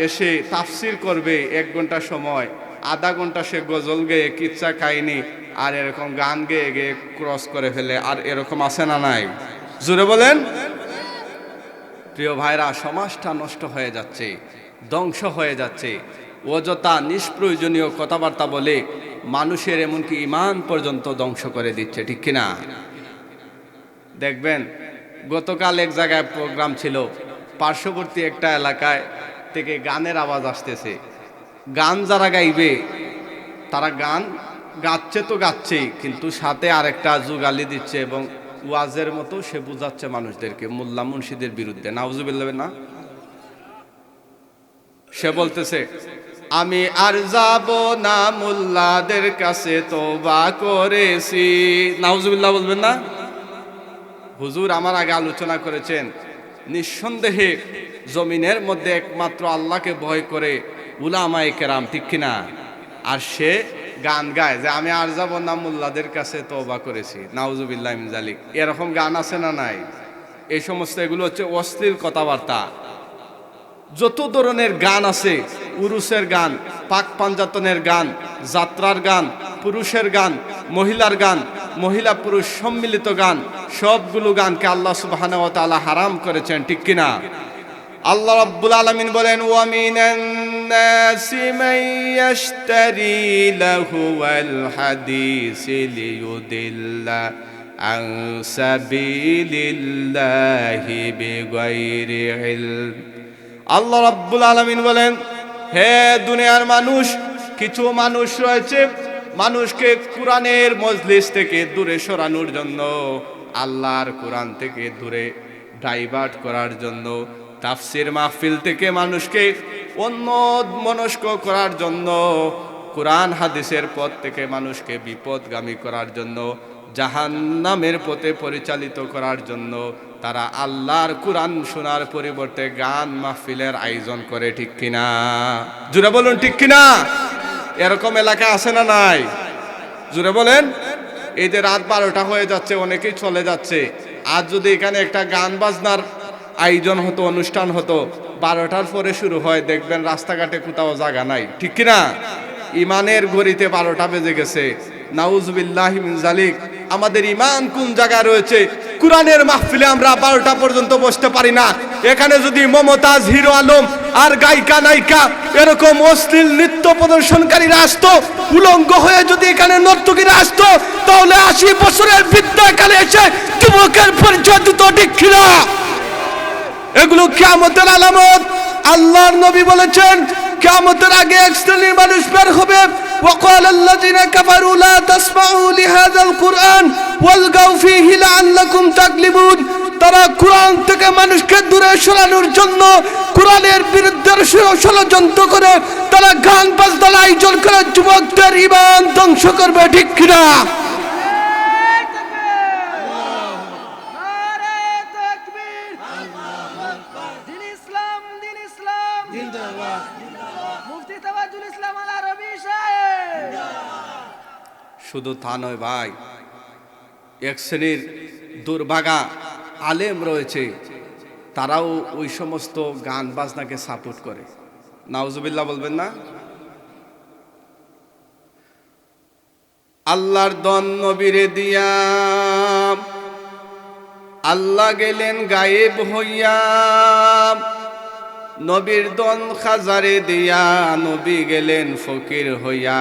এসে তাফসির করবে 1 ঘন্টা সময়, আধা ঘন্টা সে গজল গেয়ে কিচ্ছা কাহিনী আর এরকম গান গেয়ে গেয়ে ক্রস করে ফেলে, আর এরকম আছে না নাই? জোরে বলেন। প্রিয় ভাইরা, সমাজটা নষ্ট হয়ে যাচ্ছে, ধ্বংস হয়ে যাচ্ছে। অযথা নিষ্প্রয়োজনীয় কথাবার্তা বলে মানুষের এমনকি ঈমান পর্যন্ত ধ্বংস করে দিচ্ছে, ঠিক কিনা? দেখবেন গতকাল এক জায়গায় প্রোগ্রাম ছিল, পার্শ্ববর্তী একটা এলাকায় থেকে গানের আওয়াজ আসতেছে। গান যারা গাইবে তারা গান গাচ্ছে তো গাচ্ছেই, কিন্তু সাথে আরেকটা যুগালি দিচ্ছে এবং ওয়াজের মতো সে বুঝাচ্ছে মানুষদেরকে মোল্লা মুন্সিদের বিরুদ্ধে। নাউজুবিল্লাহ না? সে বলতেছে আমি আর যাব না মোল্লাদের কাছে, তওবা করেছি। নাউজুবিল্লাহ বলবেন না? হুজুর আমার আগে আলোচনা করেছেন, নিঃসন্দেহে জমিনের মধ্যে একমাত্র আল্লাহকে ভয় করে উলামায়ে কেরাম, ঠিক কিনা? আর সে গান গায় যে আমি আর যাব না মোল্লাদের কাছে, তওবা করেছি। নাউজুবিল্লাহ মিন যালিক। এরকম গান আছে না নাই? এই সমস্ত এগুলো হচ্ছে অশ্লীল কথাবার্তা। যত ধরনের গান আছে, উরুসের গান, পাক পাঞ্জাতনের গান, যাত্রার গান, পুরুষের গান, মহিলার গান, মহিলা পুরুষ সম্মিলিত গান, সবগুলো গানকে আল্লাহ সুবহানাহু ওয়া তাআলা হারাম করেছেন, ঠিক কিনা? আল্লাহ রাব্বুল আলামিন বলেন ওয়া মিনান নাসি মান ইয়াশতারি লাহুল হাদিস লিয়ুদিল্লা আন সাবিলিল্লাহি বিগাইরি ইলম। আল্লাহ রাব্বুল আলামিন বলেন, হে দুনিয়ার মানুষ, কিছু মানুষ রয়েছে মানুষকে কোরআনের মজলিস থেকে দূরে সরানোর জন্য, আল্লাহর কোরআন থেকে দূরে ডাইভার্ট করার জন্য, তাফসির মাহফিল থেকে মানুষকে অন্যমনস্ক করার জন্য, কোরআন হাদিসের পথ থেকে মানুষকে বিপদগামী করার জন্য, জাহান্নামের পথে পরিচালিত করার জন্য তারা আল্লাহর কোরআন শোনার পরিবর্তে গান মাহফিলের আয়োজন করে, ঠিক কিনা? জোরে বলুন ঠিক কিনা? এরকম এলাকা আছে না নাই? জোরে বলেন। এই যে রাত 12টা হয়ে যাচ্ছে, অনেকেই চলে যাচ্ছে, আজ যদি এখানে একটা গান বাজনার আয়োজন হতো, অনুষ্ঠান হতো, 12টার পরে শুরু হয়, দেখবেন রাস্তাঘাটে কোথাও জায়গা নাই, ঠিক কিনা? ইমানের ঘড়িতে 12টা বেজে গেছে। নাউজুবিল্লাহি মিন যালিক। আমাদের ইমান কোন জায়গায় রয়েছে? কোরআনের মাহফিলে আমরা 12টা পর্যন্ত বসতে পারি না। এখানে যদি মমতাজ, হিরো আলম আর গায়িকা নায়িকা এরকম অশ্লীল নৃত্য প্রদর্শনকারীরা আসতো, উলঙ্গ হয়ে যদি এখানে নর্তকীরা আসতো, তাহলে 80 বছরের বৃদ্ধ এখানে এসে যুবকের পরিচয় দিত, ঠিক কিনা? এগুলো কিয়ামতের আলামত। আল্লাহর নবী বলেছেন কিয়ামতের আগে এক শ্রেণীর মানুষ বের হবে, وقال الذين كفروا لا تسمعوا لهذا القرآن والغوا فيه لعلكم تغلبون। তারা কোরআন থেকে মানুষকে দূরে সরানোর জন্য কোরআনের বিরুদ্ধে ষড়যন্ত্র করে তারা গান বাজনার আয়োজন করে যুবকদের ঈমান ধ্বংস করবে, ঠিক কিনা? শুধু তা নয় ভাই, এক শ্রেণীর দুর্ভাগা আলেম রয়েছে, তারাও ওই সমস্ত গান বাজনাকে সাপোর্ট করে। নাউজুবিল্লাহ বলবেন না? আল্লাহর দন নবীরে দিয়া আল্লাহ গেলেন গায়েব হইয়া, নবীর দন খাজারে দিয়া নবী গেলেন ফকির হইয়া,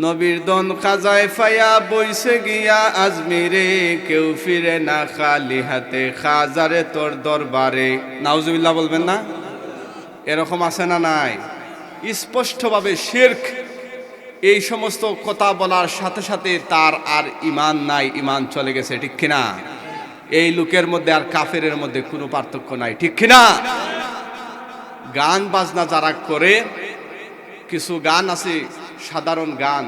নবীর দন খাজায় ফায়া বইসে গিয়া আজমিরে, কেউ ফিরে না খালি হাতে খাজারে তোর দরবারে। নাউজুবিল্লাহ বলবেন না? এরকম আছে না নাই? স্পষ্টভাবে শিরক, এই সমস্ত কথা বলার সাথে সাথে তার আর ঈমান নাই, ঈমান চলে গেছে, ঠিক কিনা? এই লোকের মধ্যে আর কাফেরের মধ্যে কোনো পার্থক্য নাই, ঠিক কিনা? গান বাজনা যারা করে, কিছু গান আছে সাধারণ গান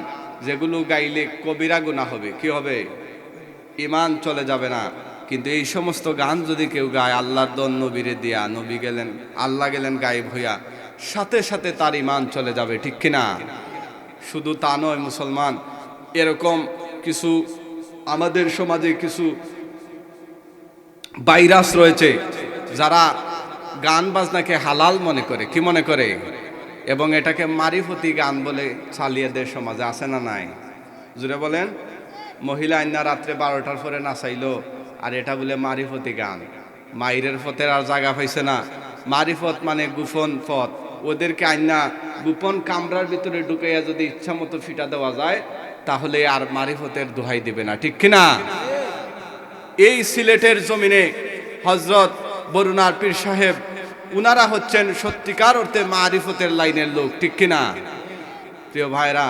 যেগুলো গাইলে কবিরা গুনাহ হবে, কি হবে? ঈমান চলে যাবে না। কিন্তু এই সমস্ত গান যদি কেউ গায় আল্লাহর দন নবীরে দিয়া, নবী গেলেন, আল্লাহ গেলেন গায়েব হইয়া, সাথে সাথে তার ঈমান চলে যাবে, ঠিক কিনা? শুধু তা নয় মুসলমান, এরকম কিছু আমাদের সমাজে কিছু ভাইরাস রয়েছে যারা গান বাজনাকে হালাল মনে করে, কি মনে করে, এবং এটাকে মারিফতি গান বলে চালিয়ে দেয় সমাজে, আছে না নাই? জুড়ে বলেন। মহিলা আইনা রাত্রে 12টার পরে নাচাইলো, আর এটা বলে মারিফতি গান। মাইরের পথের আর জায়গা পাইছে না। মারিফত মানে গোপন পথ, ওদেরকে আইনা গোপন কামরার ভিতরে ঢুকাইয়া যদি ইচ্ছা মতো ফিটা দেওয়া যায় তাহলে আর মারিফতের দোহাই দিবে না, ঠিক কিনা? এই সিলেটের জমিনে হযরত বরুণার পীর সাহেব, উনারা হচ্ছেন সত্যিকার অর্থে মারিফতের লাইনের লোক, ঠিক কিনা? প্রিয় ভাইরা,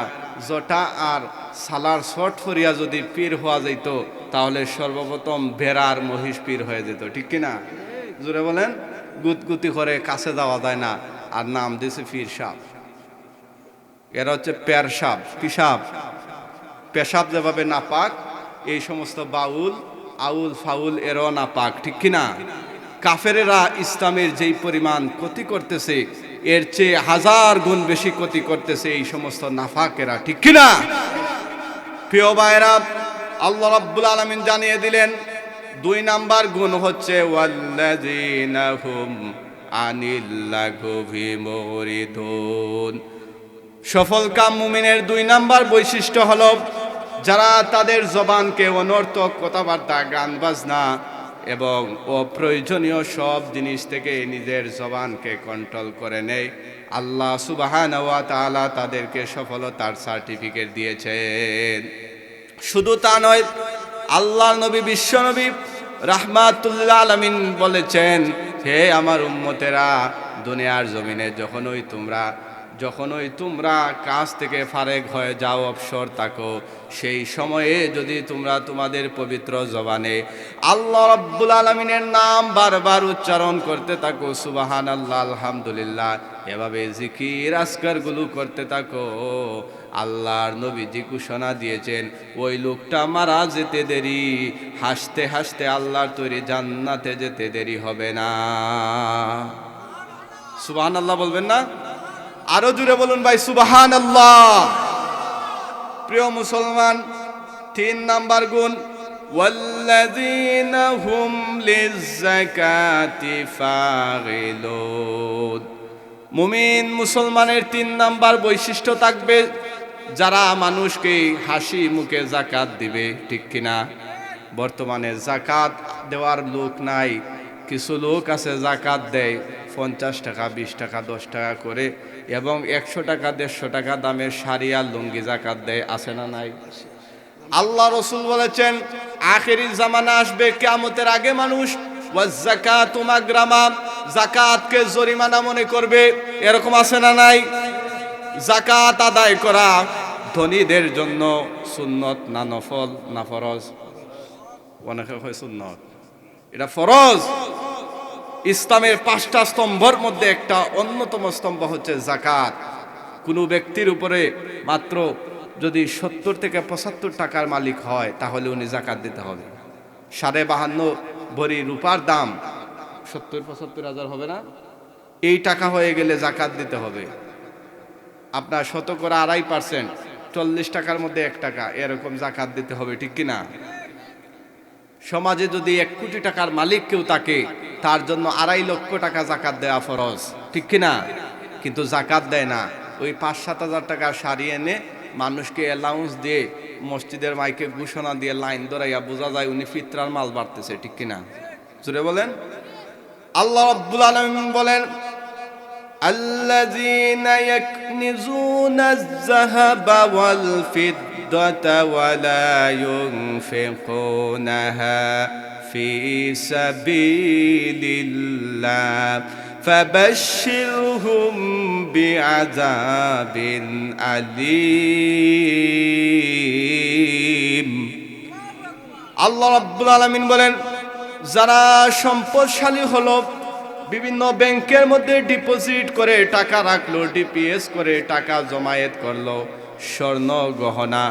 জটা আর সালার শর্ট ফরিয়া যদি পীর হওয়া যেত তাহলে সর্বপ্রথম ভেড়ার মহিষ পীর হয়ে যেত, ঠিক কিনা? জোরে বলেন। গুতগুতি করে কাছে যাওয়া যায় না, আর নাম দিয়েছে পীর সাপ। এরা হচ্ছে পের সাপ। কি সাপ? পেশাব যেভাবে নাপাক, এই সমস্ত বাউল আউল ফাউল এরও নাপাক, ঠিক কিনা? কাফেরেরা ইসলামের যেই পরিমাণ ক্ষতি করতেছে এর চেয়ে 1000 গুণ বেশি ক্ষতি করতেছে এই সমস্ত নাফাকেরা, ঠিক কিনা? প্রিয় ভাইরা, আল্লাহ রাব্বুল আলামিন জানিয়ে দিলেন 2 নাম্বার গুণ হচ্ছে ওয়াল্লাযীনা হুম আনিল লাগবি মুরিদুন। সফলকাম মুমিনের 2 নাম্বার বৈশিষ্ট্য হলো যারা তাদের জবানকে অনর্থক কথাবার্তা, গান বাজনা এবং অপ্রয়োজনীয় সব জিনিস থেকে নিজের জবানকে কন্ট্রোল করে নেয়। আল্লাহ সুবহানাহু ওয়া তাআলা তাদেরকে সফলতার সার্টিফিকেট দিয়েছেন। শুধু তা নয়, আল্লাহর নবী বিশ্বনবী রাহমাতুল্লিল আলামিন বলেছেন, হে আমার উম্মতেরা, দুনিয়ার জমিনে যখনই তোমরা কাজ থেকে ফারেক হয়ে যাও, অবসর থাকো, সেই সময়ে যদি তোমরা তোমাদের পবিত্র জবানে আল্লাহ রাব্বুল আলামিনের নাম বারবার উচ্চারণ করতে থাকো, সুবহানাল্লাহ, আলহামদুলিল্লাহ, এভাবে জিকির আজকারগুলো করতে থাকো, আল্লাহর নবীজি ঘোষণা দিয়েছেন ওই লোকটা মারা যেতে দেরি, হাসতে হাসতে আল্লাহর তৈরি জান্নাতে যেতে দেরি হবে না। সুবহানাল্লাহ বলবেন না? আরো জুড়ে বলুন ভাই, সুবহানাল্লাহ। প্রিয় মুসলমান, 3 নাম্বার গুণ ওয়াল্লাযীনা হুম লিয-যাকাতি ফাগিলুন। মুমিন মুসলমানের 3 নাম্বার বৈশিষ্ট্য থাকবে যারা মানুষকে হাসি মুখে যাকাত দিবে, ঠিক কিনা? বর্তমানে যাকাত দেওয়ার লোক নাই। কিছু লোক আছে যাকাত দেয় 50 টাকা, 20 টাকা, 10 টাকা করে, এবং 100 টাকা 150 টাকা দামের শাড়ি আর লুঙ্গি যাকাত দেয়, আছে না নাই? আল্লাহ রাসূল বলেছেন আখেরি জামানা আসবে, কিয়ামতের আগে মানুষ ওয়াজ-যাকাতু মাগরামা, যাকাতকে জরিমানা মনে করবে, এরকম আছে না নাই? যাকাত আদায় করা ধনীদের জন্য সুন্নত না নফল না ফরজ? অনেকে হয় সুন্নত, এটা ফরজ। ইসলামের 5টা স্তম্ভের মধ্যে একটা অন্যতম স্তম্ভ হচ্ছে যাকাত। কোনো ব্যক্তির উপরে মাত্র যদি 70 থেকে 75 টাকার মালিক হয় তাহলে উনি যাকাত দিতে হবে। 52.5 ভরি রূপার দাম 70-75 হাজার হবে না? এই টাকা হয়ে গেলে যাকাত দিতে হবে। আপনার 2.5% 40 টাকার মধ্যে 1 টাকা, এরকম যাকাত দিতে হবে, ঠিক কিনা? সমাজে যদি 1 কোটি টাকার মালিক কেউ থাকে, তার জন্য 2.5 লক্ষ টাকা যাকাত দেওয়া ফরজ, ঠিক কিনা? কিন্তু যাকাত দেয় না। ওই 5-7 হাজার টাকা শাড়ি এনে মানুষকে অ্যালাউন্স দিয়ে মসজিদের মাইকে ঘোষণা দিয়ে লাইন ধরাইয়া বোঝা যায় উনি ফিতরার মাল বাড়তেছে, ঠিক কিনা? জোরে বলেন। আল্লাহ রাব্বুল আলামিন বলেন আল্লাযীনা ইয়াকনিজুনা আয-যাহাবা ওয়াল ফিদ্দাতা ওয়া লা ইউনফিকুনাহা ফি সাবিলিল্লাহ ফাবাশশিরহুম বিআযাবিন আলীম। আল্লাহ রাব্বুল আলামিন বলেন, যারা সম্পদশালী হলো, বিভিন্ন ব্যাংকের মধ্যে ডিপোজিট করে টাকা রাখলো, ডিপিএস করে টাকা জমায়েত করলো, স্বর্ণ গহনা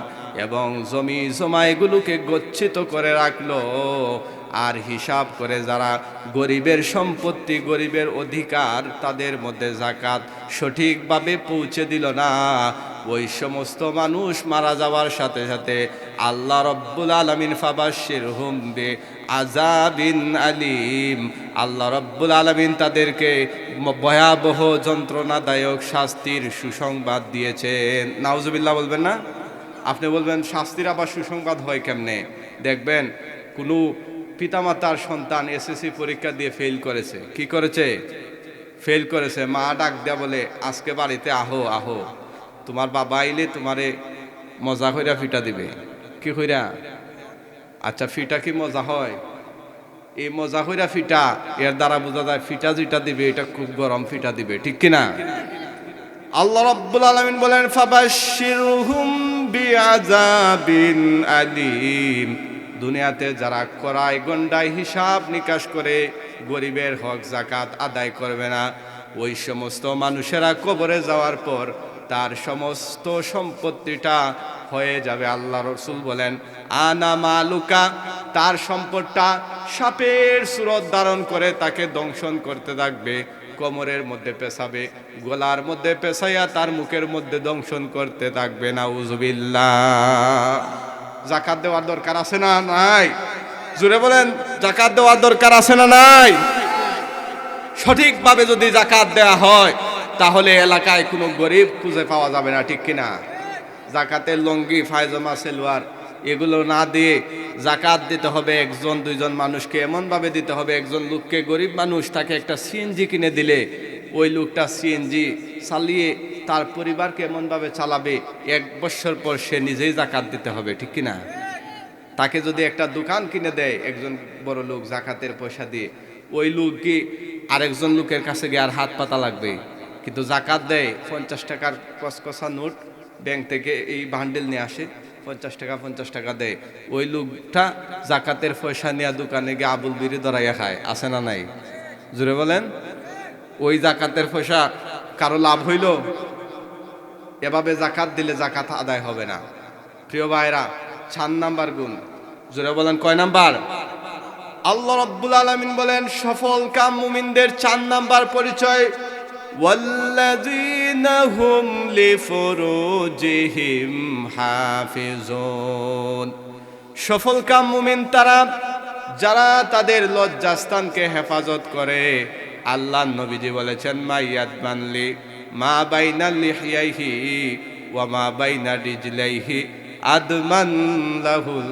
এবং জমি জমা এগুলোকে গচ্ছিত করে রাখলো, আর হিসাব করে যারা গরিবের সম্পত্তি, গরিবের অধিকার, তাদের মধ্যে যাকাত সঠিকভাবে পৌঁছে দিল না, ওই সমস্ত মানুষ মারা যাওয়ার সাথে সাথে আল্লাহ রব্বুল আলামিন ফাবাশশিরহুম বিআযাবিন আলীম, আল্লাহ রব্বুল আলামিন তাদেরকে ভয়াবহ যন্ত্রণাদায়ক শাস্তির সুসংবাদ দিয়েছেন। নাউজুবিল্লাহ বলবেন না? আপনি বলবেন শাস্তির আবার সুসংবাদ হয় কেমনে? দেখবেন কোনো পিতামাতার সন্তান এসএসসি পরীক্ষা দিয়ে ফেল করেছে। কি করেছে? ফেল করেছে। মা ডাক দেয়া বলে, আজকে বাড়িতে আহো আহো, তোমার বাবা আইলে তোমারে মজা কইরা ফিটা দিবে। কি কইরা? আচ্ছা, ফিটা কি মজা হয়? এই মজা কইরা ফিটা, এর দ্বারা বোঝা যায় ফিটা যেটা দিবে এটা খুব গরম ফিটা দিবে, ঠিক কিনা? আল্লাহ রাব্বুল আলামিন বলেন, ফাবাশশিরহুম বিআযাবিন আলীম। দুনিয়াতে যারা করায় গন্ডায় হিসাব নিকাশ করে গরিবের হক যাকাত আদায় করবে না, ওই সমস্ত মানুষেরা কবরে যাওয়ার পর তার সমস্ত সম্পত্তিটা হয়ে যাবে, আল্লাহ রাসূল বলেন, আনা মালুকা, তার সম্পদটা সাপের সুরত ধারণ করে তাকে দংশন করতে থাকবে, কোমরের মধ্যে পেছাবে, গলার মধ্যে পেছাইয়া তার মুখের মধ্যে দংশন করতে থাকবে। নাউজুবিল্লাহ। যাকাত দেওয়ার দরকার আছে না নাই? জোরে বলেন, যাকাত দেওয়ার দরকার আছে না নাই? সঠিকভাবে যদি যাকাত দেওয়া হয় তাহলে এলাকায় কোনো গরিব খুঁজে পাওয়া যাবে না, ঠিক কিনা? যাকাতের লঙ্গি, ফায়জামা, সেলওয়ার এগুলো না দিয়ে যাকাত দিতে হবে একজন দুইজন মানুষকে, এমনভাবে দিতে হবে একজন লোককে, গরিব মানুষ, তাকে একটা সিএনজি কিনে দিলে ওই লোকটা সিএনজি চালিয়ে তার পরিবারকে এমনভাবে চালাবে, 1 বছর পর সে নিজেই যাকাত দিতে হবে, ঠিক কিনা? তাকে যদি একটা দোকান কিনে দেয় একজন বড় লোক যাকাতের পয়সা দিয়ে, ওই লোক কি আরেকজন লোকের কাছে গিয়ে আর হাত পাতা লাগবে? কিন্তু যাকাত দেয় 50 টাকার কসকসা নোট, ব্যাংক থেকে এই বান্ডেল নিয়ে আসে, 50 টাকা দেয়, ওই লোকটা যাকাতের পয়সা নিয়ে দোকানে গিয়ে আবুল বিড়ি ধরাইয়া খায়, আছে না নাই? জোরে বলেন। ওই যাকাতের পয়সা কারো লাভ হইল? এভাবে যাকাত দিলে যাকাত আদায় হবে না। প্রিয় ভাইরা, 4 নাম্বার গুণ। জোরে বলেন, কয় নাম্বার? আল্লাহ রাব্বুল আলামিন বলেন, সফল কাম মুমিনদের 4 নাম্বার পরিচয়, ওয়াল্লাযীনা হুম লিফুরুজিহিম হাফিজুন। সফল কাম মুমিন তারা যারা তাদের লজ্জাস্থানকে হেফাজত করে। আল্লাহ নবীজি বলেছেন, মাইয়াদমানলি মা বাইনা লিহিয়াইহি ওয়া মা বাইনা রিজলাইহি আদমান লাহুল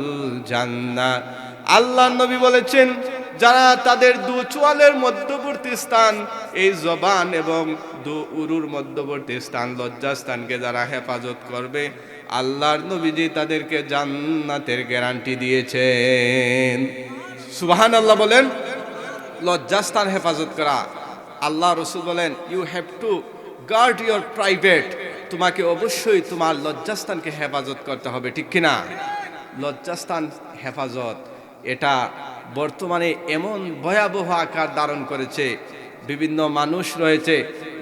জান্নাহ। আল্লাহ নবী বলেছেন, যারা তাদের দু চোয়ালের মধ্যবর্তী স্থান, এই জবান এবং দু উরুর মধ্যবর্তী স্থান, লজ্জাস্থানকে যারা হেফাজত করবে, আল্লাহর নবীজি তাদেরকে জান্নাতের গ্যারান্টি দিয়েছেন। সুবহানাল্লাহ বলেন। লজ্জাস্থান হেফাজত করা, আল্লাহ রাসূল বলেন, you have to guard your private. তোমাকে অবশ্যই তোমার লজ্জাস্থানকে হেফাজত করতে হবে, ঠিক কিনা? লজ্জাস্থান হেফাজত এটা বর্তমানে এমন ভয়াবহ আকার ধারণ করেছে, বিভিন্ন মানুষ রয়েছে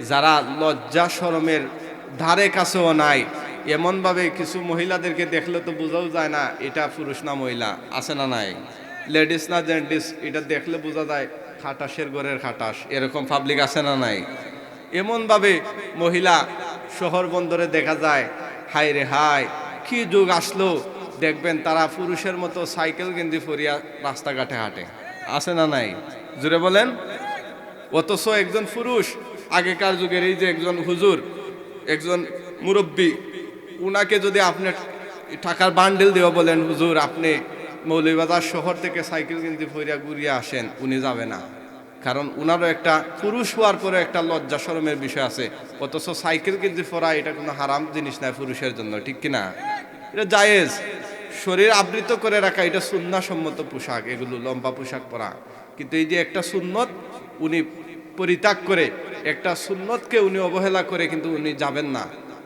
যারা লজ্জা শরমের ধারে কাছেও নাই। এমনভাবে কিছু মহিলাদেরকে দেখলে তো বোঝাও যায় না এটা পুরুষ না মহিলা, আছে না নাই? লেডিস না জেন্টিস, এটা দেখলে বোঝা যায় খাটাসের ঘরের খাটাস, এরকম পাবলিক আছে না নাই? এমনভাবে মহিলা শহর বন্দরে দেখা যায়। হায় রে হায়, কি যুগ আসলো! দেখবেন তারা পুরুষের মতো সাইকেল গেঞ্জি পরিয়া রাস্তাঘাটে হাঁটে, আছে না নাই? জুড়ে বলেন। অথচ একজন পুরুষ, আগেকার যুগের এই যে একজন হুজুর, একজন মুরব্বী, উনাকে যদি আপনি টাকার বান্ডেল দেওয়া বলেন, হুজুর আপনি মৌলভীবাজার শহর থেকে সাইকেল গেঞ্জি পরিয়া ঘুরিয়ে আসেন, উনি যাবে না। কারণ উনারও একটা পুরুষ হওয়ার পরে একটা লজ্জা শরমের বিষয় আছে। অথচ সাইকেল গেঞ্জি পরা এটা কোনো হারাম জিনিস নয় পুরুষের জন্য, ঠিক কিনা? এটা জায়েজ। শরীর আবৃত করে রাখা এটা সুন্নাহসম্মত পোশাক, এগুলো লম্বা পোশাক পরা। কিন্তু এই যে একটা সুন্নত উনি পরিত্যাগ করে একটা সুন্নতকে উনি অবহেলা করে কিন্তু উনি যাবেন না,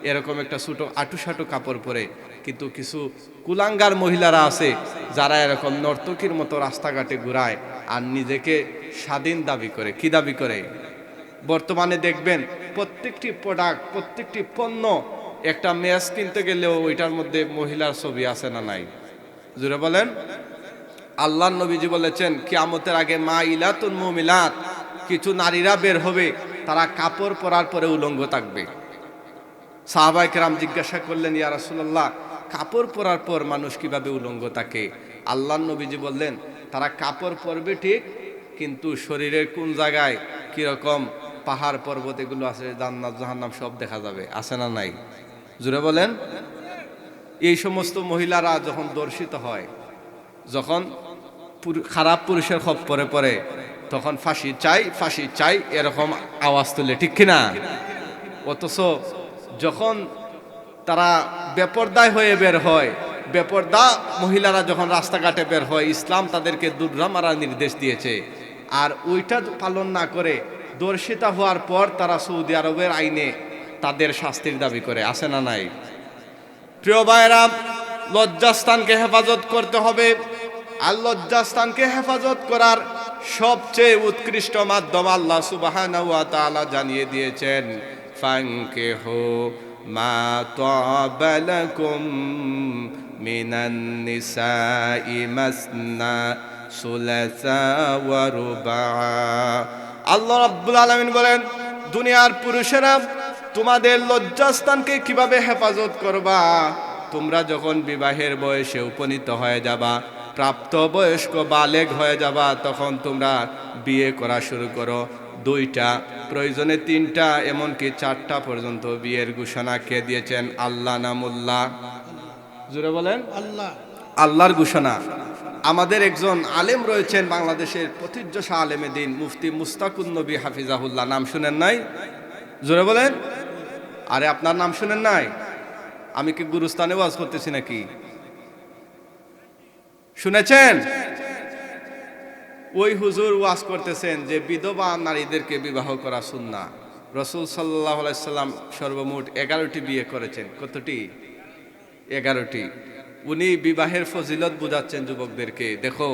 এরকম একটা ছোটো আটুসাটু কাপড় পরে। কিন্তু কিছু কুলাঙ্গার মহিলারা আছে যারা এরকম নর্তকীর মতো রাস্তাঘাটে ঘুরায় আর নিজেকে স্বাধীন দাবি করে। কি দাবি করে? বর্তমানে দেখবেন প্রত্যেকটি প্রোডাক্ট, প্রত্যেকটি পণ্য, একটা ম্যাচ কিনতে গেলেও ওইটার মধ্যে মহিলার ছবি আছে না নাই? জুড়ে বলেন। আল্লাহর নবীজি বলেছেন কিয়ামতের আগে মা ইলাতুন মুমিলাত, কিছু নারীরা বের হবে, তারা কাপড় পরার পরে উলঙ্গ থাকবে। সাহাবায়ে কেরাম জিজ্ঞাসা করলেন, ইয়া রাসূলুল্লাহ, কাপড় পরার পর মানুষ কিভাবে উলঙ্গ থাকে? আল্লাহর নবীজি বললেন, তারা কাপড় পরবে ঠিক, কিন্তু শরীরের কোন জায়গায় কিরকম পাহাড় পর্বত এগুলো আছে, জান্নাত জাহান্নাম সব দেখা যাবে। আছে না নাই? জুড়ে বলেন। এই সমস্ত মহিলারা যখন দর্শিত হয়, যখন খারাপ পুরুষের খপ্পরে পড়ে, তখন ফাঁসি চাই, ফাঁসি চাই এরকম আওয়াজ তুলে, ঠিক কিনা? অথচ যখন তারা বেপরদায় হয়ে বের হয়, বেপরদা মহিলারা যখন রাস্তাঘাটে বের হয়, ইসলাম তাদেরকে দুর্রা মারার নির্দেশ দিয়েছে। আর ওইটা পালন না করে দর্শিতা হওয়ার পর তারা সৌদি আরবের আইনে তাদের শাস্তির দাবি করে। আছে না নাই? প্রিয় ভাইরা, লজ্জাস্থানকে হেফাজত করতে হবে। আর লজ্জাস্থানকে হেফাজত করার সবচেয়ে উৎকৃষ্ট মাধ্যম আল্লাহ সুবহানাহু ওয়া তাআলা জানিয়ে দিয়েছেন, ফানকিহু মা তাবা লাকুম মিনান নিসাই মাসনা সুলাসা ওয়া রুবা। আল্লাহ রাব্বুল আলামিন বলেন, দুনিয়ার পুরুষেরা তোমাদের লজ্জাস্থানকে কিভাবে হেফাজত করবা? তোমরা যখন বিবাহের বয়সে উপনীত হয়ে যাবা, প্রাপ্ত বয়স্ক বালেগ হয়ে যাবা, তখন তোমরা বিয়ে করা শুরু করো। 2টা, প্রয়োজনে 3টা, এমনকি 4টা পর্যন্ত বিয়ের ঘোষণা কে দিয়েছেন? আল্লাহ নামুল্লাহ। জুড়ে বলেন আল্লাহ। আল্লাহর ঘোষণা। আমাদের একজন আলেম রয়েছেন বাংলাদেশের প্রতিষ্ঠা আলেমে দিন, মুফতি মুস্তাকুন নবী হাফিজাহুল্লাহ। নাম শুনেন নাই? জোরে বলেন। আরে আপনার নাম শুনেন নাই? আমি কি গুরুস্থানে ওয়াজ করতেছি নাকি? শুনেছেন? ওই হুজুর ওয়াজ করতেছেন যে বিধবা নারীদেরকে বিবাহ করা সুন্নাহ। রাসূল সাল্লাল্লাহু আলাইহি সাল্লাম সর্বমোট 11টি বিয়ে করেছেন। কতটি? 11টি। উনি বিবাহের ফজিলত বুঝাচ্ছেন যুবকদেরকে, দেখো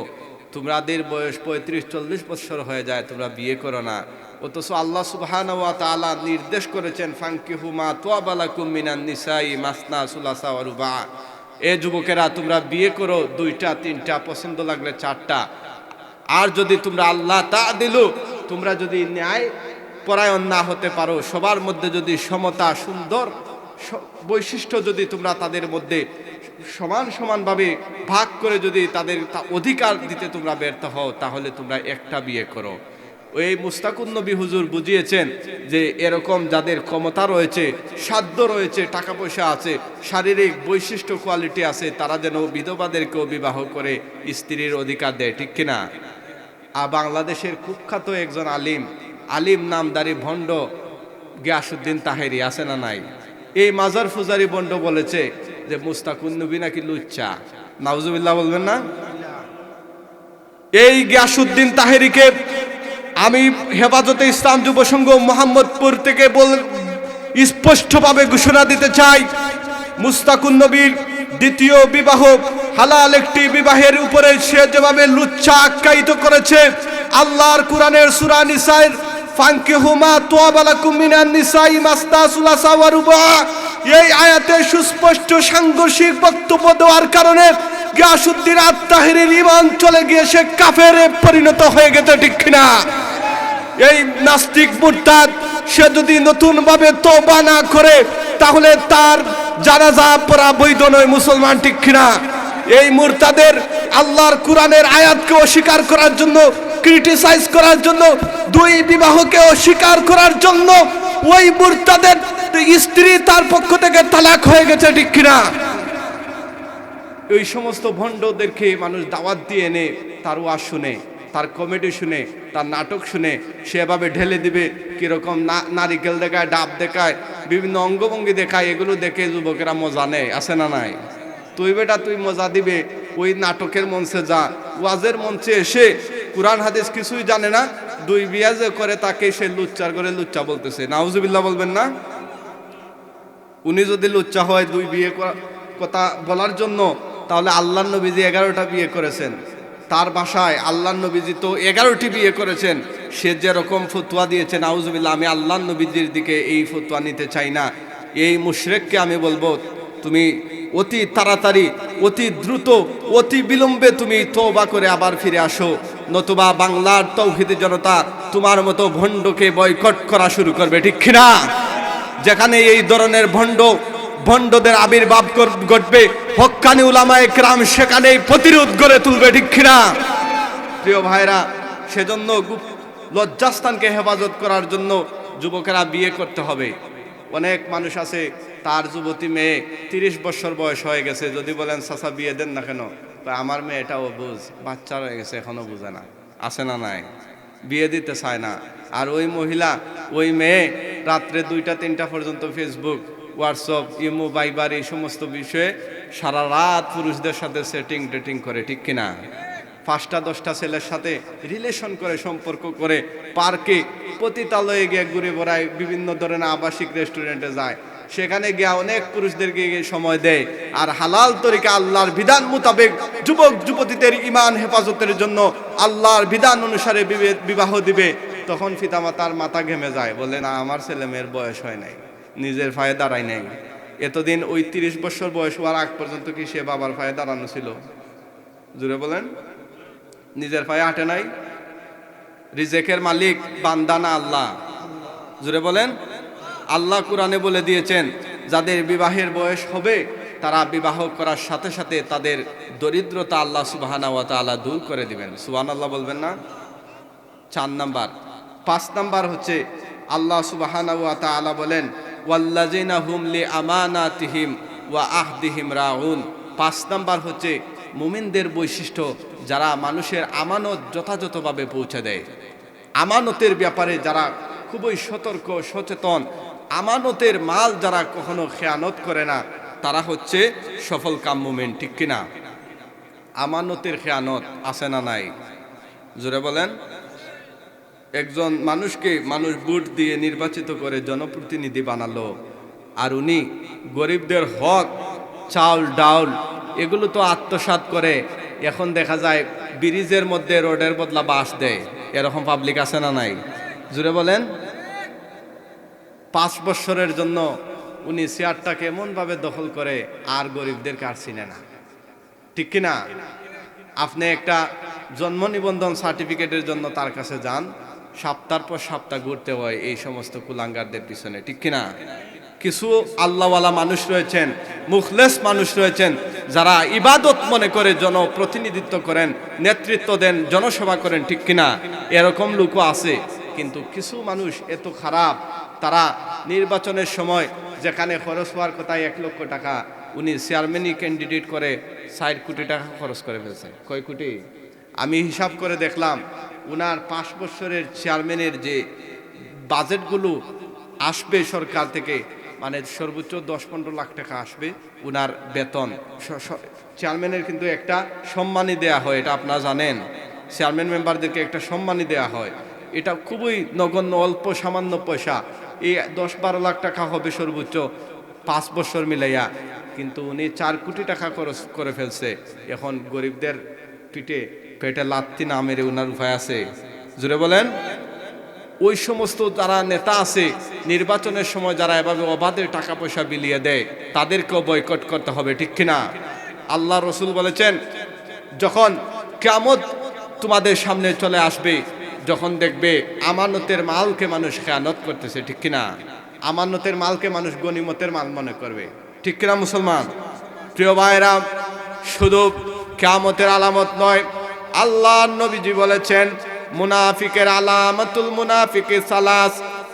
তোমাদের বয়স 35-40 বছর হয়ে যায়, তোমরা বিয়ে করো না। অথচ আল্লাহ সুবহানাহু ওয়া তাআলা নির্দেশ করেছেন, ফানকিহু মা তাবা লাকুম মিনান নিসাই মাসনা সুলাসা ওয়া রুবা। এ যুবকেরা, তোমরা বিয়ে করো 2টা 3টা, পছন্দ লাগলে 4টা। আর যদি তোমরা আল্লাহ তাআদিলু, তোমরা যদি ন্যায় পরায়ণ না হতে পারো, সবার মধ্যে যদি সমতা, সুন্দর বৈশিষ্ট্য যদি তোমরা তাদের মধ্যে সমান সমানভাবে ভাগ করে যদি তাদের অধিকার দিতে তোমরা ব্যর্থ হও, তাহলে তোমরা একটা বিয়ে করো। ওই মুস্তাকুন নবী হুজুর বুঝিয়েছেন যে এরকম যাদের ক্ষমতা রয়েছে, সাধ্য রয়েছে, টাকা পয়সা আছে, শারীরিক বৈশিষ্ট্য কোয়ালিটি আছে, তারা যেন বিধবাদেরকেও বিবাহ করে স্ত্রীর অধিকার দেয়, ঠিক কিনা? আর বাংলাদেশের কুখ্যাত একজন আলিম নামদারি ভণ্ড গিয়াসউদ্দিন তাহেরি, আছে না নাই? এই মাজার ফুজারি বন্ড বলেছে যে মুস্তাকুন নবী নাকি লুচ্চা। নাউজুবিল্লাহ বলবেন না? এই গিয়াসউদ্দিন তাহেরিকে আমি হেফাজতে ইসলাম যুব সংঘ মোহাম্মদপুর থেকে স্পষ্টভাবে ঘোষণা দিতে চাই, মুস্তাকুন নবীর দ্বিতীয় বিবাহ হালাল একটি বিবাহের উপরে সে যেভাবে লুচ্চা আখ্যায়িত করেছে, আল্লাহর কোরআনের সূরা নিসার ফানকিহু মা তাবা লাকুম মিনান নিসাই মাসনা সুলাসা ওয়া রুবা, এই আয়াতে সুস্পষ্ট সাংঘর্ষিক বক্তব্য দেওয়ার কারণে গিয়াসউদ্দিন আত-তাহেরির ঈমান চলে গিয়ে সে কাফেরে পরিণত হয়ে গেছে, ঠিক কিনা? এই নাস্তিক মুরতাদ সে যদি নতুন ভাবে তওবা না করে, তাহলে তার জানাজা পড়া বৈধ নয়, মুসলমান, ঠিক কিনা? এই মুরতাদের আল্লাহর কোরআনের আয়াতকে অস্বীকার করার জন্য, ক্রিটিসাইজ করার জন্য, 2 বিবাহকে অস্বীকার করার জন্য ওই মুরতাদের স্ত্রী তার পক্ষ থেকে তালাক হয়ে গেছে, ঠিক কিনা? এই সমস্ত ভণ্ডদেরকে মানুষ দাওয়াত দিয়ে এনে তার ওয়াজ শুনে, তার কমেডি শুনে, তার নাটক শুনে সেভাবে ঢেলে দিবে। কিরকম নারিকেল দেখায়, ডাব দেখায়, বিভিন্ন অঙ্গভঙ্গি দেখায়, এগুলো দেখে যুবকেরা মজা নেয়, আছে না নাই? তুই বেটা তুই মজা দিবে, ওই নাটকের মঞ্চে যা, ওয়াজের মঞ্চে এসে কোরআন হাদিস কিছুই জানে না, দুই বিয়া যে করে তাকে সে লুচ্চার করে লুচ্চা বলতেছে, নাউজুবিল্লাহ বলবেন না? উনি যদি লুচ্চা হয় দুই বিয়ে কথা বলার জন্য, তাহলে আল্লাহর নবীজি 11টা বিয়ে করেছেন, তার ভাষায় আল্লাহর নবীজি তো 11টি বিয়ে করেছেন। সে যেরকম ফতোয়া দিয়েছেন, নাউজুবিল্লাহ, আমি আল্লাহর নবীজির দিকে এই ফতোয়া নিতে চাই না। এই মুশরিককে আমি বলবো, তুমি অতি তাড়াতাড়ি, অতি দ্রুত, অতি বিলম্বে তুমি তওবা করে আবার ফিরে আসো, নতুবা বাংলার তৌহিদি জনতা তোমার মতো ভণ্ডকে বয়কট করা শুরু করবে, ঠিক কিনা? যেখানে এই ধরনের ভণ্ডদের আবির্ভাব ঘটবে, হক্কানি উলামায়ে কেরাম সেখানেই প্রতিরোধ গড়ে তুলবে, ঠিক কিনা? প্রিয় ভাইরা, সেজন্য লজ্জাস্থানকে হেফাজত করার জন্য যুবকেরা বিয়ে করতে হবে। অনেক মানুষ আছে, তার যুবতী মেয়ে 30 বছর বয়স হয়ে গেছে, যদি বলেন চাচা বিয়ে দেন না কেন, আমার মেয়েটাও বুঝ, বাচ্চা হয়ে গেছে, এখনো বুঝে না, আছে না নাই, বিয়ে দিতে চায় না। আর ওই মহিলা, ওই মেয়ে রাত্রে 2টা-3টা পর্যন্ত ফেসবুক, হোয়াটসঅ্যাপ, ইমো, ভাইবার এই সমস্ত বিষয়ে সারা রাত পুরুষদের সাথে সেটিং টেটিং করে, ঠিক কিনা? 5টা-10টা ছেলের সাথে রিলেশন করে, সম্পর্ক করে, পার্কে পতিতালয়ে গিয়ে ঘুরে বেড়ায়, বিভিন্ন ধরনের আবাসিক রেস্টুরেন্টে যায়, সেখানে গিয়ে অনেক পুরুষদেরকে সময় দেয়। আর হালাল তরিকা আল্লাহর বিধান মোতাবেক যুবক যুবতীদের ইমান হেফাজতের জন্য আল্লাহর বিধান অনুসারে বিবাহ দিবে, তখন পিতামাতার মাথা ঘেমে যায়, বলে না আমার ছেলে মেয়ের বয়স হয় নাই, নিজের পায়ে দাঁড়ায় নাই। এতদিন ওই 30 বছর বয়স হওয়ার আগ পর্যন্ত কি সে বাবার পায়ে দাঁড়ানো ছিল? জুড়ে বলেন, নিজের পায়ে হাঁটে নাই? রিজেকের মালিক বান্দা না আল্লাহ? জুড়ে বলেন, আল্লাহ কোরআনে বলে দিয়েছেন, যাদের বিবাহের বয়স হবে তারা বিবাহ করার সাথে সাথে তাদের দরিদ্রতা আল্লাহ সুবহানাহু ওয়া তাআলা দূর করে দিবেন। সুবহানাল্লাহ বলবেন না? 4 নাম্বার। 5 নাম্বার হচ্ছে আল্লাহ সুবহানাহু ওয়া তাআলা বলেন, ওয়াল্লাযিনা হুম লিআমানাতিহিম ওয়া আহদিহিম রাউন। 5 নাম্বার হচ্ছে মুমিনদের বৈশিষ্ট্য, যারা মানুষের আমানত যথাযথভাবে পৌঁছে দেয়। আমানতের ব্যাপারে যারা খুবই সতর্ক, সচেতন, আমানতের মাল যারা কখনো খেয়ানত করে না, তারা হচ্ছে সফল কাম মুমিন, ঠিক কিনা? আমানতের খেয়ানত আছে না নাই? জোরে বলেন। একজন মানুষকে মানুষ ভোট দিয়ে নির্বাচিত করে জনপ্রতিনিধি বানালো, আর উনি গরিবদের হক, চাউল ডাউল এগুলো তো আত্মসাৎ করে, এখন দেখা যায় ব্রিজের মধ্যে রোডের বদলা বাস দেয়। এরকম পাবলিক আছে না নাই? জুড়ে বলেন। 5 বছরের জন্য উনি চেয়ারটাকে এমনভাবে দখল করে আর গরিবদেরকে আর চিনে না, ঠিক কিনা? আপনি একটা জন্ম নিবন্ধন সার্টিফিকেটের জন্য তার কাছে যান, সপ্তাহ পর সপ্তাহ ঘুরতে হয় এই সমস্ত কুলাঙ্গারদের পিছনে, ঠিক কিনা? কিছু আল্লাহওয়ালা মানুষ রয়েছেন, মুখলেস মানুষ রয়েছেন, যারা ইবাদত মনে করে জনপ্রতিনিধিত্ব করেন, নেতৃত্ব দেন, জনসেবা করেন, ঠিক কিনা? এরকম লোকও আছে। কিন্তু কিছু মানুষ এত খারাপ, তারা নির্বাচনের সময় যেখানে খরচ হওয়ার কথা 1 লক্ষ টাকা, উনি চেয়ারম্যানই ক্যান্ডিডেট করে 60 কোটি টাকা খরচ করে ফেলছে। কয় কোটি? আমি হিসাব করে দেখলাম, উনার 5 বছরের চেয়ারম্যানের যে বাজেটগুলো আসবে সরকার থেকে, মানে সর্বোচ্চ 10-15 লাখ টাকা আসবে উনার বেতন। চেয়ারম্যানের কিন্তু একটা সম্মানী দেয়া হয়, এটা আপনারা জানেন। চেয়ারম্যান মেম্বারদেরকে একটা সম্মানী দেয়া হয়, এটা খুবই নগণ্য, অল্প সামান্য পয়সা। এই 10-12 লাখ টাকা হবে সর্বোচ্চ 5 বছর মিলাইয়া, কিন্তু উনি 4 কোটি টাকা খরচ করে ফেলছে। এখন গরিবদের পেটে লাত্তি না মেরে উনার উপায় আছে? জুড়ে বলেন। ওই সমস্ত যারা নেতা আছে, নির্বাচনের সময় যারা এভাবে অবাধে টাকা পয়সা বিলিয়ে দেয়, তাদেরকেও বয়কট করতে হবে, ঠিক কিনা? আল্লাহ রসুল বলেছেন, যখন কিয়ামত তোমাদের সামনে চলে আসবে, যখন দেখবে আমানতের মালকে মানুষ খেয়ানত করতেছে, ঠিক কিনা? আমানতের মালকে মানুষ গনিমতের মাল মনে করবে, ঠিক কিনা মুসলমান? প্রিয় ভাইরা, শুধু কিয়ামতের আলামত নয়, আল্লাহর নবীজি বলেছেন, মুনাফিকের আলামাতুল মুনাফিকি সালাস,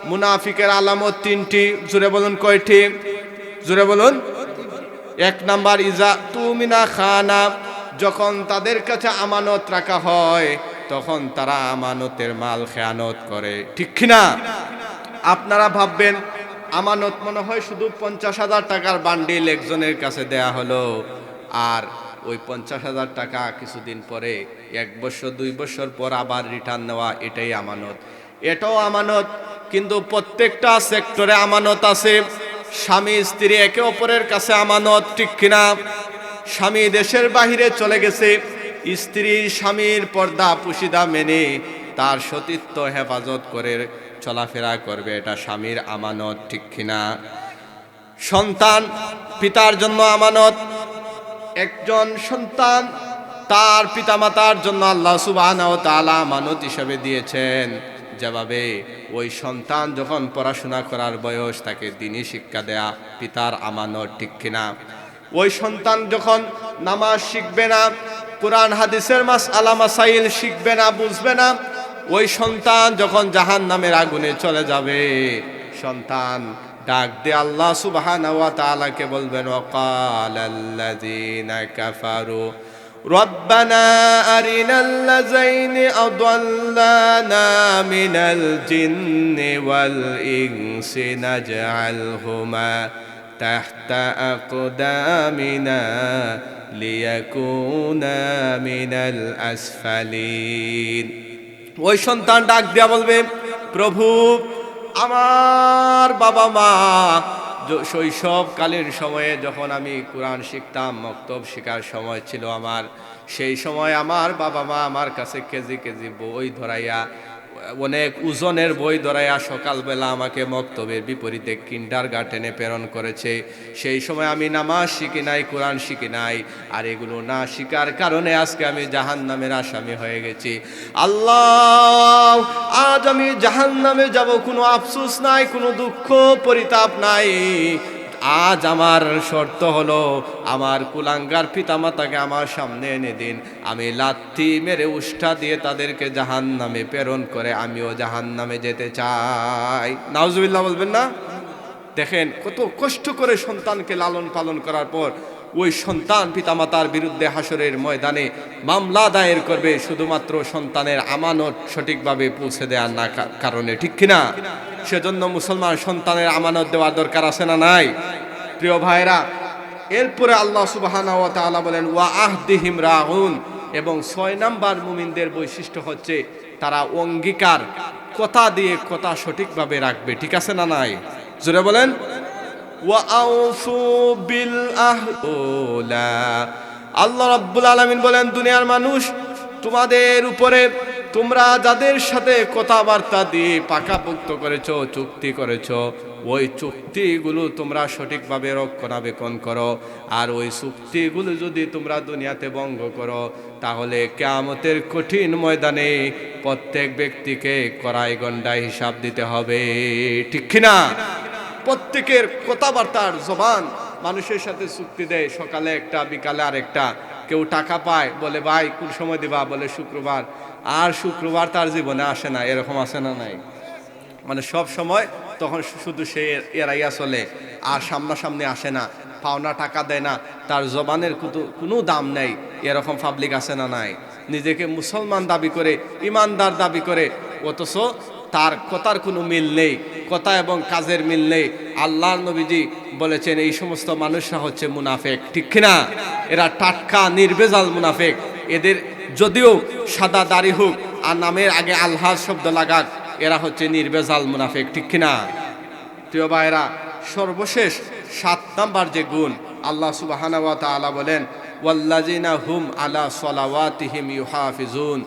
মুনাফিকের আলামত 3টি। জোরে বলুন, কয়টি? জোরে বলুন। 1 নাম্বার, ইজা তুমিনা খানা, যখন তাদের কাছে আমানত রাখা হয় তখন তারা আমানতের মাল খেয়ানত করে, ঠিক কিনা? আপনারা ভাববেন আমানত মনে হয় শুধু 50,000 টাকার বান্ডিল একজনের কাছে দেয়া হলো, আর ওই 50,000 টাকা কিছুদিন পরে 1 বছর 2 বছর পর আবার রিটার্ন নেওয়া, এটাই আমানত। এটাও আমানত, কিন্তু প্রত্যেকটা সেক্টরে আমানত আছে। স্বামী স্ত্রী একে অপরের কাছে আমানত, ঠিক কিনা? স্বামী দেশের বাহিরে চলে গেছে, স্ত্রী স্বামীর পর্দা পুশিদা মেনে তার সতীত্ব হেফাজত করে চলাফেরা করবে, এটা স্বামীর আমানত, ঠিক কিনা? সন্তান পিতার জন্য আমানত। একজন সন্তান তার পিতামাতার জন্য আল্লাহ সুবহানাহু ওয়া তাআলা আমানত হিসেবে দিয়েছেন। যেভাবে ওই সন্তান যখন পড়াশোনা করার বয়স, তাকে দ্বীনি শিক্ষা দেয়া পিতার আমানত, ঠিক কিনা? ওই সন্তান যখন নামাজ শিখবে না, কোরআন হাদিসের মাসআলা মাসাইল শিখবে না, বুঝবে না, ওই সন্তান যখন জাহান্নামের আগুনে চলে যাবে, সন্তান ডাক দিয়ে আল্লাহ সুবহানাহু ওয়া তাআলাকে বলবেন, ওয়াকালাল্লাযীনা কাফারু রব্বানা আরিনাল্লাযীনা আদাল্লানা মিনাল জিন্নি ওয়াল ইনসি নাজআলহুমা তাহতা আকদামিনা লিয়াকুনা মিনাল আসফালিন। ওই সন্তান ডাক দিয়া বলবে, প্রভু, আমার বাবা মা শৈশবকালীন সময়ে যখন আমি কোরআন শিখতাম, মক্তব শেখার সময় ছিল আমার, সেই সময় আমার বাবা মা আমার কাছে কেজি কেজি বই ধরাইয়া, অনেক ওজনের বই ধরাইয়া সকালবেলা আমাকে মক্তবের বিপরীতে কিন্ডারগার্টেনে প্রেরণ করেছে। সেই সময় আমি নামাজ শিখি নাই, কোরআন শিখি নাই, আর এগুলো না শিকার কারণে আজকে আমি জাহান্নামের আসামি হয়ে গেছি। আল্লাহ, আজ আমি জাহান্নামে যাব, কোনো আফসোস নাই, কোনো দুঃখ পরিতাপ নাই। আজ আমার শর্ত হলো, আমার কুলাঙ্গার পিতামাতাকে আমার সামনে এনে দিন, আমি লাথি মেরে উষ্টা দিয়ে তাদেরকে জাহান্নামে প্রেরণ করে আমিও জাহান্নামে যেতে চাই। নাউজুবিল্লাহ বলবেন না? দেখেন কত কষ্ট করে সন্তানকে লালন পালন করার পর ওই সন্তান পিতামাতার বিরুদ্ধে হাসরের ময়দানে মামলা দায়ের করবে, শুধুমাত্র সন্তানের আমানত সঠিকভাবে পৌঁছে দেওয়ার না কারণে, ঠিক কিনা? সেজন্য মুসলমান সন্তানের আমানত দেওয়ার দরকার আছে না নাই? প্রিয় ভাইরা, এরপরে আল্লাহ সুবহানাহু ওয়া তাআলা বলেন, ওয়া আহদিহিম রাউন, এবং 6 নাম্বার মুমিনদের বৈশিষ্ট্য হচ্ছে তারা অঙ্গীকার, কথা দিয়ে কথা সঠিকভাবে রাখবে, ঠিক আছে না নাই? জোরে বলেন, ওয়া আউফু বিল আহদুলা। আল্লাহ রাব্বুল আলামিন বলেন, দুনিয়ার মানুষ, তোমাদের উপরে তোমরা যাদের সাথে কথাবার্তা দিয়ে পাকাপোক্ত করেছো, চুক্তি করেছো, ওই চুক্তিগুলো তোমরা সঠিকভাবে রক্ষণাবেক্ষণ করো। আর ওই চুক্তিগুলো যদি তোমরা দুনিয়াতে ভঙ্গ করো, তাহলে কিয়ামতের কঠিন ময়দানে প্রত্যেক ব্যক্তিকে কড়াই গন্ডায় হিসাব দিতে হবে, ঠিক কিনা? প্রত্যেকের কথাবার্তার জবান, মানুষের সাথে চুক্তি দেয়, সকালে একটা বিকালে আরেকটা। কেউ টাকা পায়, বলে ভাই কোন সময় দিবা, বলে শুক্রবার, আর শুক্রবার তার জীবনে আসে না, এরকম আসে না নাই? মানে সব সময় তখন শুধু সে এড়াইয়া চলে, আর সামনাসামনি আসে না, পাওনা টাকা দেয় না, তার জবানের কোনো দাম নেই, এরকম পাবলিক আছে না নাই? নিজেকে মুসলমান দাবি করে, ইমানদার দাবি করে, অথচ তার কথার কোনো মিল নেই, কথা এবং কাজের মিল নেই। আল্লাহর নবীজি বলেছেন, এই সমস্ত মানুষরা হচ্ছে মুনাফেক, ঠিক কিনা? এরা টাটকা নির্ভেজাল মুনাফেক। এদের যদিও সাদা দাড়ি হোক আর নামের আগে আলহাজ শব্দ লাগাক, এরা হচ্ছে নির্ভেজাল মুনাফেক, ঠিক কিনা? প্রিয় ভাইরা, সর্বশেষ 7 নাম্বার যে গুণ, আল্লাহ সুবহানাহু ওয়া তাআলা বলেন, ওয়াল্লাযিনা হুম আলা সালাওয়াতিহিম ইউহাফিজুন,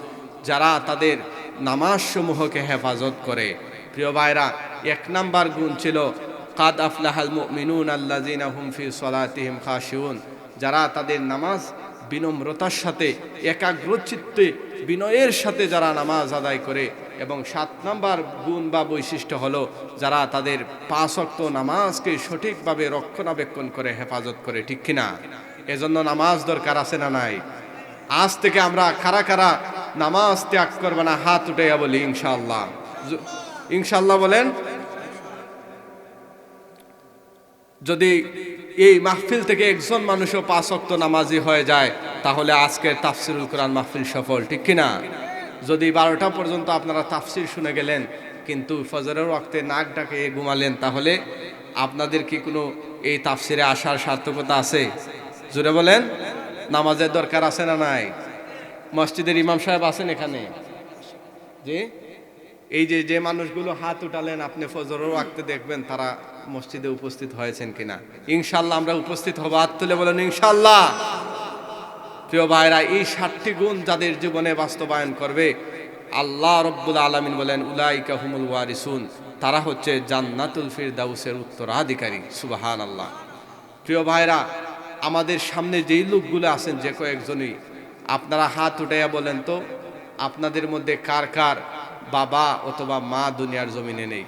যারা তাদের নামাজ সমূহকে হেফাজত করে। প্রিয় ভাইরা, 1 নাম্বার গুণ ছিল কাদ আফলাহাল মুমিনুন আল্লাযিনা হুম ফি সালাতিহিম খাশিউন, যারা তাদের নামাজ বিনম্রতার সাথে, একাগ্রচিত্তে, বিনয়ের সাথে যারা নামাজ আদায় করে। এবং 7 নাম্বার গুণ বা বৈশিষ্ট্য হলো, যারা তাদের 5 ওয়াক্ত নামাজকে সঠিকভাবে রক্ষণাবেক্ষণ করে, হেফাজত করে, ঠিক কিনা? এজন্য নামাজ দরকার আছে না নাই? আজ থেকে আমরা কারা কারা নামাজ ত্যাগ করবে না, হাত উঠাইয়া বলি ইনশাআল্লাহ। ইনশাআল্লাহ বলেন। যদি এই মাহফিল থেকে একজন মানুষও 5 ওয়াক্ত নামাজি হয়ে যায়, তাহলে আজকের তাফসিরুল কোরআন মাহফিল সফল, ঠিক কিনা? যদি 12টা পর্যন্ত আপনারা তাফসির শুনে গেলেন, কিন্তু ফজরের ওয়াক্তে নাক ডাকে ঘুমালেন, তাহলে আপনাদের কি কোনো এই তাফসিরে আসার সার্থকতা আছে? জোরে বলেন। নামাজের দরকার আছে না নাই? মসজিদের ইমাম সাহেব আছেন এখানে? জি, এই যে যে মানুষগুলো হাত উঠালেন, আপনি ফজরের ওয়াক্তে দেখবেন তারা মসজিদে উপস্থিত হয়েছেন কিনা। ইনশাআল্লাহ আমরা উপস্থিত হব, হাত তুলে বলেন ইনশাআল্লাহ। প্রিয় ভাইরা, এই 7টি গুণ যাদের জীবনে বাস্তবায়ন করবে, আল্লাহ রব্বুল আলামিন বলেন উলাইকা হুমুল ওয়ারিসুন, তারা হচ্ছে জান্নাতুল ফিরদাউসের উত্তরাধিকারী। সুবহানাল্লাহ। প্রিয় ভাইরা, আমাদের সামনে যেই লোকগুলো আছেন যে কয়েকজনই, আপনারা হাত উঠাইয়া বলেন তো আপনাদের মধ্যে কার কার বাবা অথবা মা দুনিয়ার জমিনে নেই?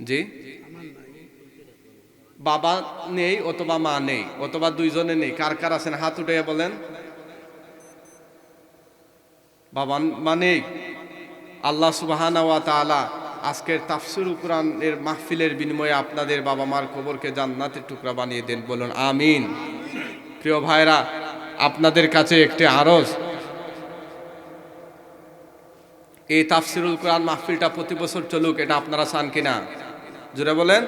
জি, বাবা নেই অথবা মা নেই অথবা দুইজনে নেই, কার কার আছেন হাত উঠাইয়া বলেন। বাবা মা নেই। আল্লাহ সুবহানাহু ওয়া তাআলা আজকের তাফসীরুল কুরআনের মাহফিলের বিনিময়ে আপনাদের বাবা মার কবরকে জান্নাতের টুকরা বানিয়ে দেন, বলুন আমিন। প্রিয় ভাইরা, আপনাদের কাছে একটি আরজ, এই তাফসীরুল কুরআন মাহফিলটা প্রতি বছর চলুক, এটা আপনারা চান কিনা? জোরে বলেন।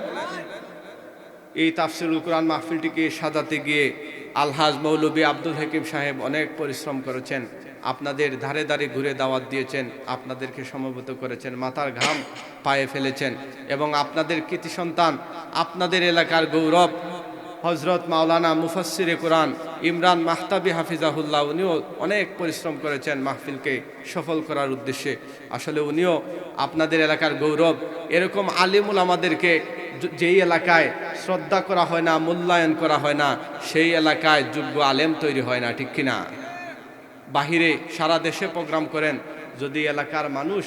এই তাফসীরুল কুরআন মাহফিলটিকে সাজাতে গিয়ে আলহাজ মৌলভী আব্দুল হাকিম সাহেব অনেক পরিশ্রম করেছেন। আপনাদের ধারে ধারে ঘুরে দাওয়াত দিয়েছেন, আপনাদেরকে সমবেত করেছেন, মাথার ঘাম পায়ে ফেলেছেন, এবং আপনাদের কৃতি সন্তান, আপনাদের এলাকার গৌরব হজরত মাওলানা মুফাসসিরে কোরআন ইমরান মাহতাবি হাফিজাহুল্লাহ, উনিও অনেক পরিশ্রম করেছেন মাহফিলকে সফল করার উদ্দেশ্যে। আসলে উনিও আপনাদের এলাকার গৌরব। এরকম আলিমুল আমাদেরকে যেই এলাকায় শ্রদ্ধা করা হয় না, মূল্যায়ন করা হয় না, সেই এলাকায় যোগ্য আলেম তৈরি হয় না, ঠিক কিনা? বাহিরে সারা দেশে প্রোগ্রাম করেন, যদি এলাকার মানুষ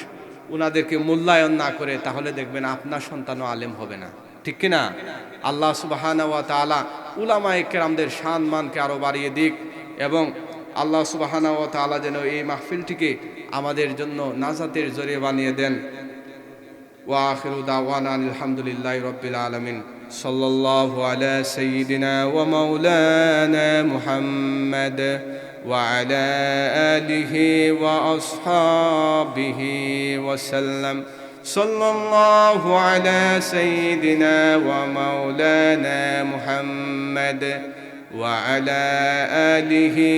উনাদেরকে মূল্যায়ন না করে, তাহলে দেখবেন আপনার সন্তানও আলেম হবে না, ঠিক কিনা? আল্লাহ সুবহানাহু ওয়া তাআলা উলামায়ে কেরামদের শান মানকে আরো বাড়িয়ে দিক, এবং আল্লাহ সুবহানাহু ওয়া তাআলা যেন এই মাহফিলটিকে আমাদের জন্য নাজাতের জরিয়া বানিয়ে দেন। ওয়া আখিরু দাওয়ানা আলহামদুলিল্লাহি রাব্বিল আলামিন। সাল্লাল্লাহু আলা সাইয়্যিদিনা ওয়া মাওলানা মুহাম্মাদ ওয়া আলা আলিহি ওয়া আসহাবিহি ওয়া সাল্লাম। সাল্লাল্লাহু আলা সাইয়্যিদিনা ওয়া মাওলানা মুহাম্মাদ ওয়া আলা আলিহি